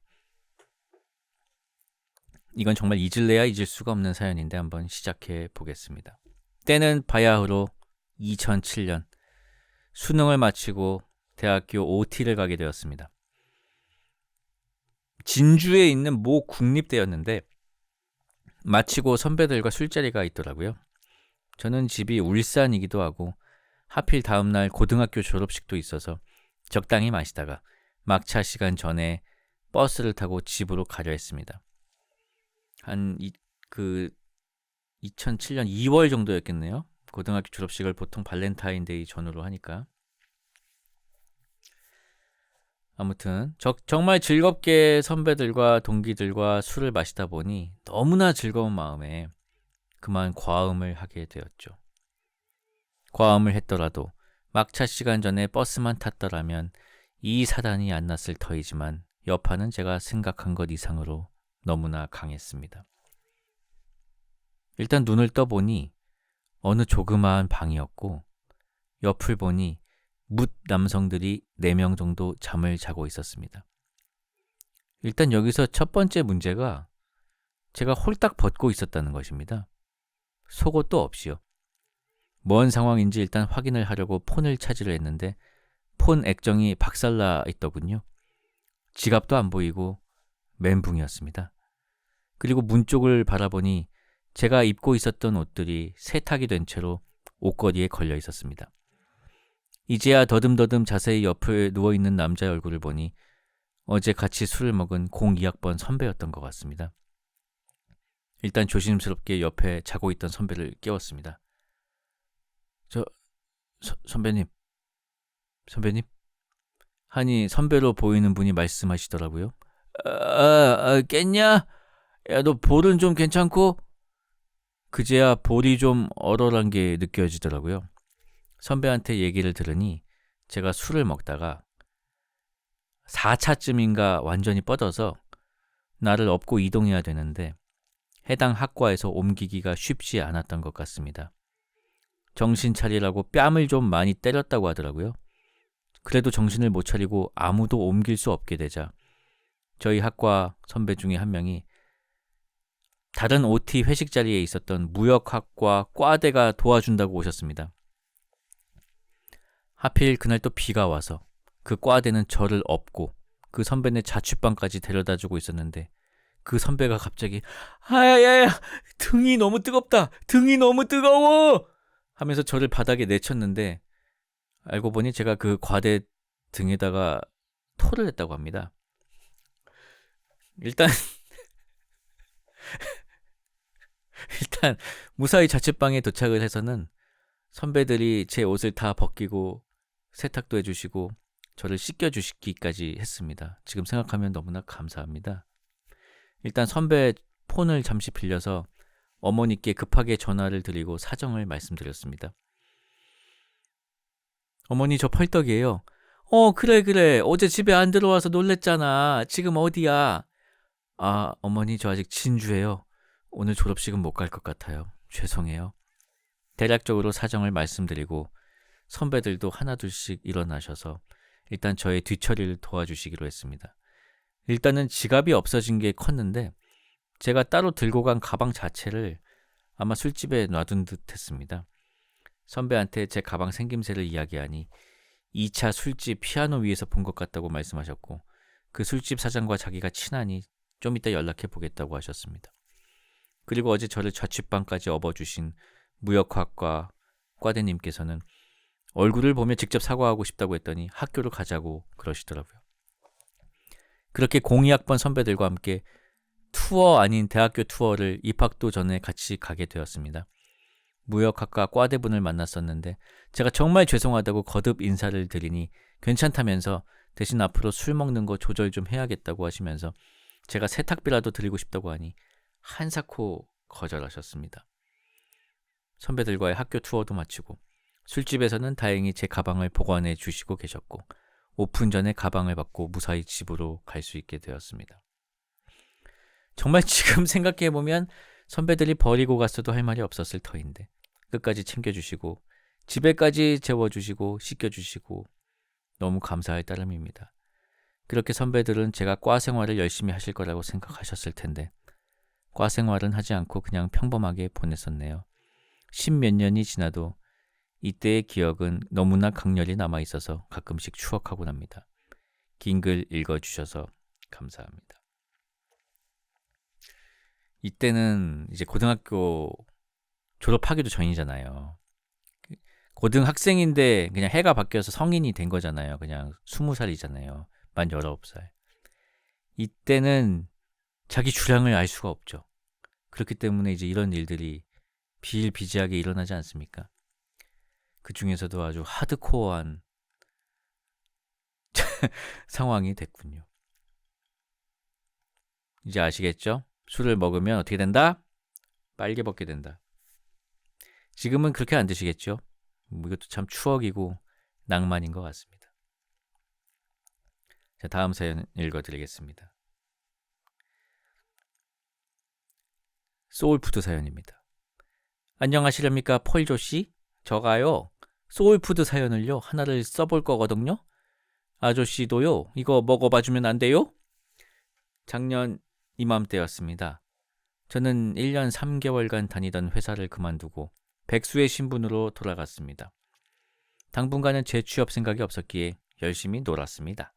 이건 정말 잊을래야 잊을 수가 없는 사연인데 한번 시작해 보겠습니다. 때는 바야흐로 2007년 수능을 마치고 대학교 OT를 가게 되었습니다. 진주에 있는 모 국립대였는데 마치고 선배들과 술자리가 있더라고요. 저는 집이 울산이기도 하고 하필 다음날 고등학교 졸업식도 있어서 적당히 마시다가 막차 시간 전에 버스를 타고 집으로 가려 했습니다. 그 2007년 2월 정도였겠네요. 고등학교 졸업식을 보통 발렌타인데이 전후로 하니까. 아무튼 정말 즐겁게 선배들과 동기들과 술을 마시다 보니 너무나 즐거운 마음에 그만 과음을 하게 되었죠. 과음을 했더라도 막차 시간 전에 버스만 탔더라면 이 사단이 안 났을 터이지만 여파는 제가 생각한 것 이상으로 너무나 강했습니다. 일단 눈을 떠보니 어느 조그마한 방이었고 옆을 보니 묻 남성들이 4명 정도 잠을 자고 있었습니다. 일단 여기서 첫 번째 문제가 제가 홀딱 벗고 있었다는 것입니다. 속옷도 없이요. 뭔 상황인지 일단 확인을 하려고 폰을 찾으려 했는데 폰 액정이 박살나 있더군요. 지갑도 안 보이고 멘붕이었습니다. 그리고 문 쪽을 바라보니 제가 입고 있었던 옷들이 세탁이 된 채로 옷걸이에 걸려 있었습니다. 이제야 더듬더듬 자세히 옆에 누워있는 남자의 얼굴을 보니 어제 같이 술을 먹은 02학번 선배였던 것 같습니다. 일단 조심스럽게 옆에 자고 있던 선배를 깨웠습니다. 선배님 하니 선배로 보이는 분이 말씀하시더라고요. 깼냐? 야, 너 볼은 좀 괜찮고? 그제야 볼이 좀 얼얼한 게 느껴지더라고요. 선배한테 얘기를 들으니 제가 술을 먹다가 4차쯤인가 완전히 뻗어서 나를 업고 이동해야 되는데 해당 학과에서 옮기기가 쉽지 않았던 것 같습니다. 정신 차리라고 뺨을 좀 많이 때렸다고 하더라고요. 그래도 정신을 못 차리고 아무도 옮길 수 없게 되자 저희 학과 선배 중에 한 명이 다른 OT 회식 자리에 있었던 무역학과 과대가 도와준다고 오셨습니다. 하필 그날 또 비가 와서 그 과대는 저를 업고 그 선배네 자취방까지 데려다주고 있었는데 그 선배가 갑자기 야야야 등이 너무 뜨겁다 등이 너무 뜨거워 하면서 저를 바닥에 내쳤는데 알고 보니 제가 그 과대 등에다가 토를 했다고 합니다. 일단 무사히 자취방에 도착을 해서는 선배들이 제 옷을 다 벗기고 세탁도 해주시고 저를 씻겨주시기까지 했습니다. 지금 생각하면 너무나 감사합니다. 일단 선배 폰을 잠시 빌려서 어머니께 급하게 전화를 드리고 사정을 말씀드렸습니다. 어머니 저 펄떡이에요. 그래 어제 집에 안 들어와서 놀랬잖아. 지금 어디야? 어머니 저 아직 진주예요. 오늘 졸업식은 못 갈 것 같아요. 죄송해요. 대략적으로 사정을 말씀드리고 선배들도 하나둘씩 일어나셔서 일단 저의 뒤처리를 도와주시기로 했습니다. 일단은 지갑이 없어진 게 컸는데 제가 따로 들고 간 가방 자체를 아마 술집에 놔둔 듯 했습니다. 선배한테 제 가방 생김새를 이야기하니 2차 술집 피아노 위에서 본 것 같다고 말씀하셨고 그 술집 사장과 자기가 친하니 좀 이따 연락해 보겠다고 하셨습니다. 그리고 어제 저를 자취방까지 업어주신 무역학과 과대님께서는 얼굴을 보며 직접 사과하고 싶다고 했더니 학교로 가자고 그러시더라고요. 그렇게 02학번 선배들과 함께 투어 아닌 대학교 투어를 입학도 전에 같이 가게 되었습니다. 무역학과 과대분을 만났었는데 제가 정말 죄송하다고 거듭 인사를 드리니 괜찮다면서 대신 앞으로 술 먹는 거 조절 좀 해야겠다고 하시면서 제가 세탁비라도 드리고 싶다고 하니 한사코 거절하셨습니다. 선배들과의 학교 투어도 마치고 술집에서는 다행히 제 가방을 보관해 주시고 계셨고 오픈 전에 가방을 받고 무사히 집으로 갈 수 있게 되었습니다. 정말 지금 생각해보면 선배들이 버리고 갔어도 할 말이 없었을 터인데 끝까지 챙겨주시고 집에까지 재워주시고 씻겨주시고 너무 감사할 따름입니다. 그렇게 선배들은 제가 과 생활을 열심히 하실 거라고 생각하셨을 텐데 과 생활은 하지 않고 그냥 평범하게 보냈었네요. 10몇 년이 지나도 이때의 기억은 너무나 강렬히 남아있어서 가끔씩 추억하곤 합니다. 긴 글 읽어주셔서 감사합니다. 이때는 이제 고등학교 졸업하기도 전이잖아요. 고등학생인데 그냥 해가 바뀌어서 성인이 된 거잖아요. 그냥 20살이잖아요. 만 19살. 이때는 자기 주량을 알 수가 없죠. 그렇기 때문에 이제 이런 일들이 비일비재하게 일어나지 않습니까? 그 중에서도 아주 하드코어한 상황이 됐군요. 이제 아시겠죠? 술을 먹으면 어떻게 된다? 빨개 벗게 된다. 지금은 그렇게 안 드시겠죠? 이것도 참 추억이고 낭만인 것 같습니다. 자, 다음 사연 읽어드리겠습니다. 소울푸드 사연입니다. 안녕하시렵니까 폴조씨? 저가요 소울푸드 사연을요 하나를 써볼 거거든요. 아저씨도요 이거 먹어봐주면 안 돼요? 작년 이맘때였습니다. 저는 1년 3개월간 다니던 회사를 그만두고 백수의 신분으로 돌아갔습니다. 당분간은 재취업 생각이 없었기에 열심히 놀았습니다.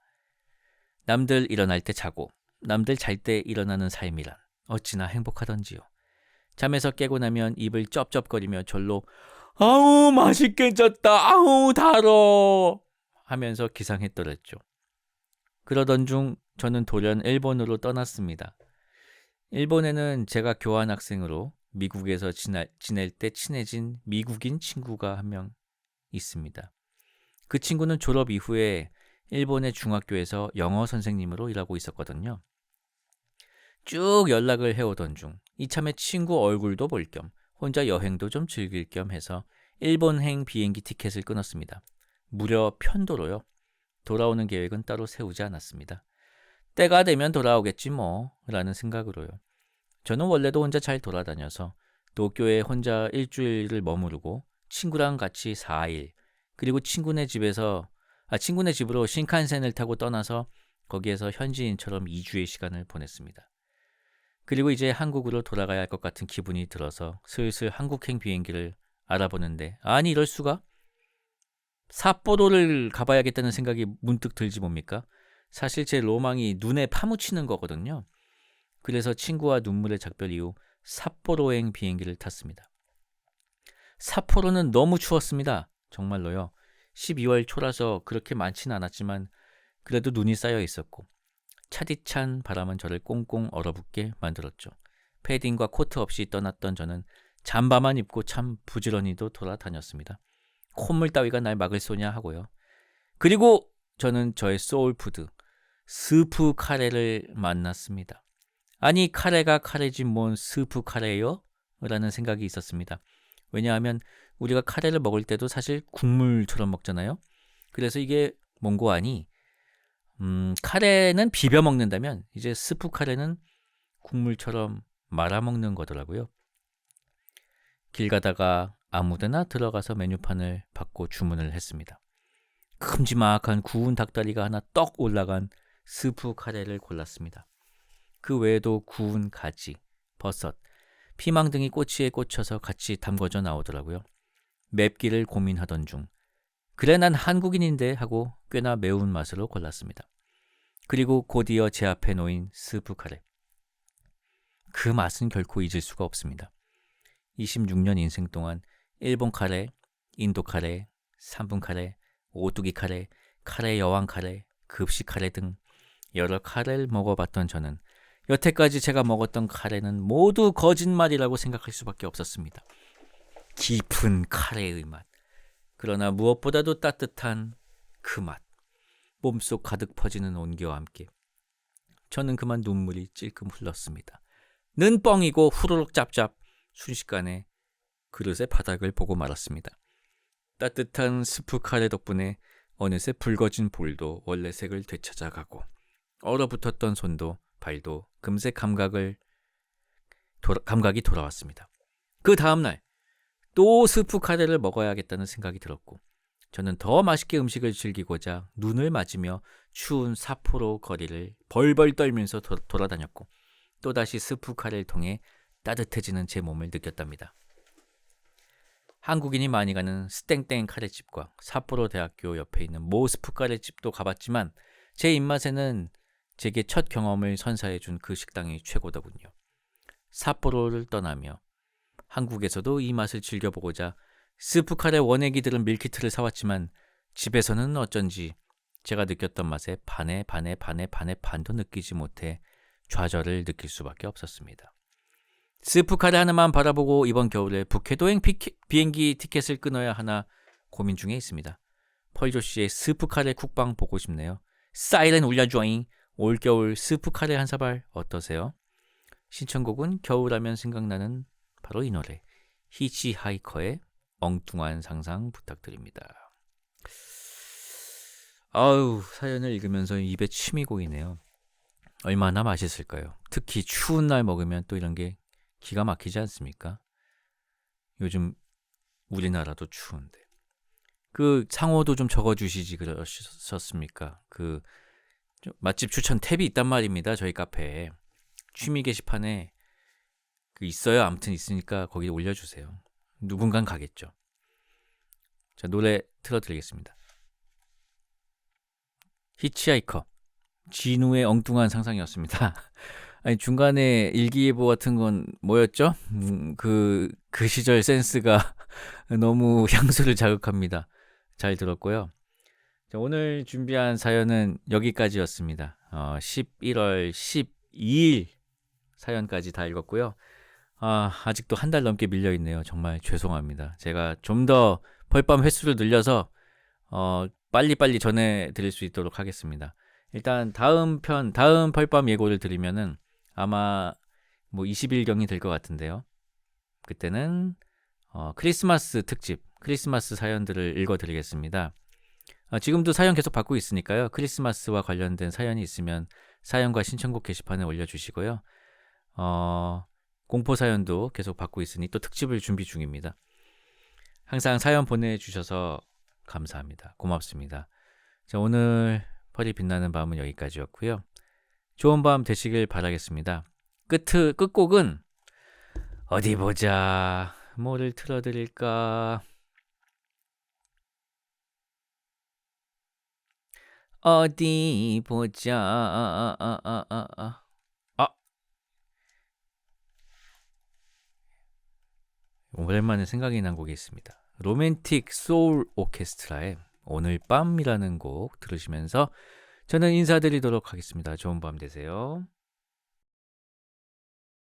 남들 일어날 때 자고 남들 잘 때 일어나는 삶이란 어찌나 행복하던지요. 잠에서 깨고 나면 입을 쩝쩝거리며 절로 아우 맛있게 졌다 아우 달어 하면서 기상했더랬죠. 그러던 중 저는 돌연 일본으로 떠났습니다. 일본에는 제가 교환학생으로 미국에서 지낼 때 친해진 미국인 친구가 한 명 있습니다. 그 친구는 졸업 이후에 일본의 중학교에서 영어 선생님으로 일하고 있었거든요. 쭉 연락을 해오던 중 이참에 친구 얼굴도 볼 겸 혼자 여행도 좀 즐길 겸 해서 일본행 비행기 티켓을 끊었습니다. 무려 편도로요. 돌아오는 계획은 따로 세우지 않았습니다. 때가 되면 돌아오겠지 뭐 라는 생각으로요. 저는 원래도 혼자 잘 돌아다녀서 도쿄에 혼자 일주일을 머무르고 친구랑 같이 4일 그리고 친구네 집으로 신칸센을 타고 떠나서 거기에서 현지인처럼 2주의 시간을 보냈습니다. 그리고 이제 한국으로 돌아가야 할 것 같은 기분이 들어서 슬슬 한국행 비행기를 알아보는데 아니 이럴 수가? 삿포로를 가봐야겠다는 생각이 문득 들지 뭡니까? 사실 제 로망이 눈에 파묻히는 거거든요. 그래서 친구와 눈물의 작별 이후 삿포로행 비행기를 탔습니다. 삿포로는 너무 추웠습니다. 정말로요. 12월 초라서 그렇게 많지는 않았지만 그래도 눈이 쌓여 있었고 차디찬 바람은 저를 꽁꽁 얼어붙게 만들었죠. 패딩과 코트 없이 떠났던 저는 잠바만 입고 참 부지런히도 돌아다녔습니다. 콧물 따위가 날 막을 소냐 하고요. 그리고 저는 저의 소울푸드 스프 카레를 만났습니다. 아니 카레가 카레지 뭔 스프 카레요? 라는 생각이 있었습니다. 왜냐하면 우리가 카레를 먹을 때도 사실 국물처럼 먹잖아요. 그래서 이게 뭔고 아니 카레는 비벼 먹는다면 이제 스프 카레는 국물처럼 말아 먹는 거더라고요. 길 가다가 아무데나 들어가서 메뉴판을 받고 주문을 했습니다. 큼지막한 구운 닭다리가 하나 떡 올라간 스프 카레를 골랐습니다. 그 외에도 구운 가지, 버섯, 피망 등이 꼬치에 꽂혀서 같이 담궈져 나오더라고요. 맵기를 고민하던 중 그래 난 한국인인데 하고 꽤나 매운 맛으로 골랐습니다. 그리고 곧이어 제 앞에 놓인 스프 카레. 그 맛은 결코 잊을 수가 없습니다. 26년 인생 동안 일본 카레, 인도 카레, 3분 카레, 오뚜기 카레, 카레 여왕 카레, 급식 카레 등 여러 카레를 먹어봤던 저는 여태까지 제가 먹었던 카레는 모두 거짓말이라고 생각할 수밖에 없었습니다. 깊은 카레의 맛. 그러나 무엇보다도 따뜻한 그 맛. 몸속 가득 퍼지는 온기와 함께 저는 그만 눈물이 찔끔 흘렀습니다. 는 뻥이고 후루룩 짭짭 순식간에 그릇의 바닥을 보고 말았습니다. 따뜻한 스프 카레 덕분에 어느새 붉어진 볼도 원래 색을 되찾아가고 얼어붙었던 손도 발도 금세 감각이 돌아왔습니다. 그 다음날 또 스프 카레를 먹어야겠다는 생각이 들었고 저는 더 맛있게 음식을 즐기고자 눈을 맞으며 추운 삿포로 거리를 벌벌 떨면서 돌아다녔고 또다시 스프 카레를 통해 따뜻해지는 제 몸을 느꼈답니다. 한국인이 많이 가는 스땡땡 카레집과 삿포로 대학교 옆에 있는 모 스프 카레집도 가봤지만 제 입맛에는 제게 첫 경험을 선사해준 그 식당이 최고더군요. 삿포로를 떠나며 한국에서도 이 맛을 즐겨보고자 스프 카레 원액이 들은 밀키트를 사왔지만 집에서는 어쩐지 제가 느꼈던 맛에 반의 반도 느끼지 못해 좌절을 느낄 수밖에 없었습니다. 스프카레 하나만 바라보고 이번 겨울에 북해도행 비행기 티켓을 끊어야 하나 고민 중에 있습니다. 펄조 씨의 스프카레 쿡방 보고 싶네요. 사이렌 울려줘잉. 올겨울 스프카레 한 사발 어떠세요? 신청곡은 겨울하면 생각나는 바로 이 노래. 히치하이커의 엉뚱한 상상 부탁드립니다. 아우, 사연을 읽으면서 입에 침이 고이네요. 얼마나 맛있을까요? 특히 추운 날 먹으면 또 이런 게 기가 막히지 않습니까? 요즘 우리나라도 추운데. 그 상호도 좀 적어주시지 그러셨습니까? 그 맛집 추천 탭이 있단 말입니다. 저희 카페에 취미 게시판에 그 있어요. 아무튼 있으니까 거기 올려주세요. 누군간 가겠죠. 자, 노래 틀어드리겠습니다. 히치하이커 진우의 엉뚱한 상상이었습니다. 아니 중간에 일기예보 같은 건 뭐였죠? 그 시절 센스가 너무 향수를 자극합니다. 잘 들었고요. 자, 오늘 준비한 사연은 여기까지였습니다. 11월 12일 사연까지 다 읽었고요. 아직도 한 달 넘게 밀려있네요. 정말 죄송합니다. 제가 좀 더 벌밤 횟수를 늘려서 빨리빨리 전해드릴 수 있도록 하겠습니다. 일단 다음 벌밤 예고를 드리면은 아마 뭐 20일경이 될 것 같은데요. 그때는 크리스마스 특집, 크리스마스 사연들을 읽어드리겠습니다. 지금도 사연 계속 받고 있으니까요. 크리스마스와 관련된 사연이 있으면 사연과 신청곡 게시판에 올려주시고요. 공포 사연도 계속 받고 있으니 또 특집을 준비 중입니다. 항상 사연 보내주셔서 감사합니다. 고맙습니다. 자, 오늘 펄이 빛나는 밤은 여기까지였고요. 좋은 밤 되시길 바라겠습니다. 끝곡은 어디 보자. 뭐를 틀어드릴까? 어디 보자. 오랜만에 생각이 난 곡이 있습니다. 로맨틱 소울 오케스트라의 오늘 밤이라는 곡 들으시면서 저는 인사드리도록 하겠습니다. 좋은 밤 되세요.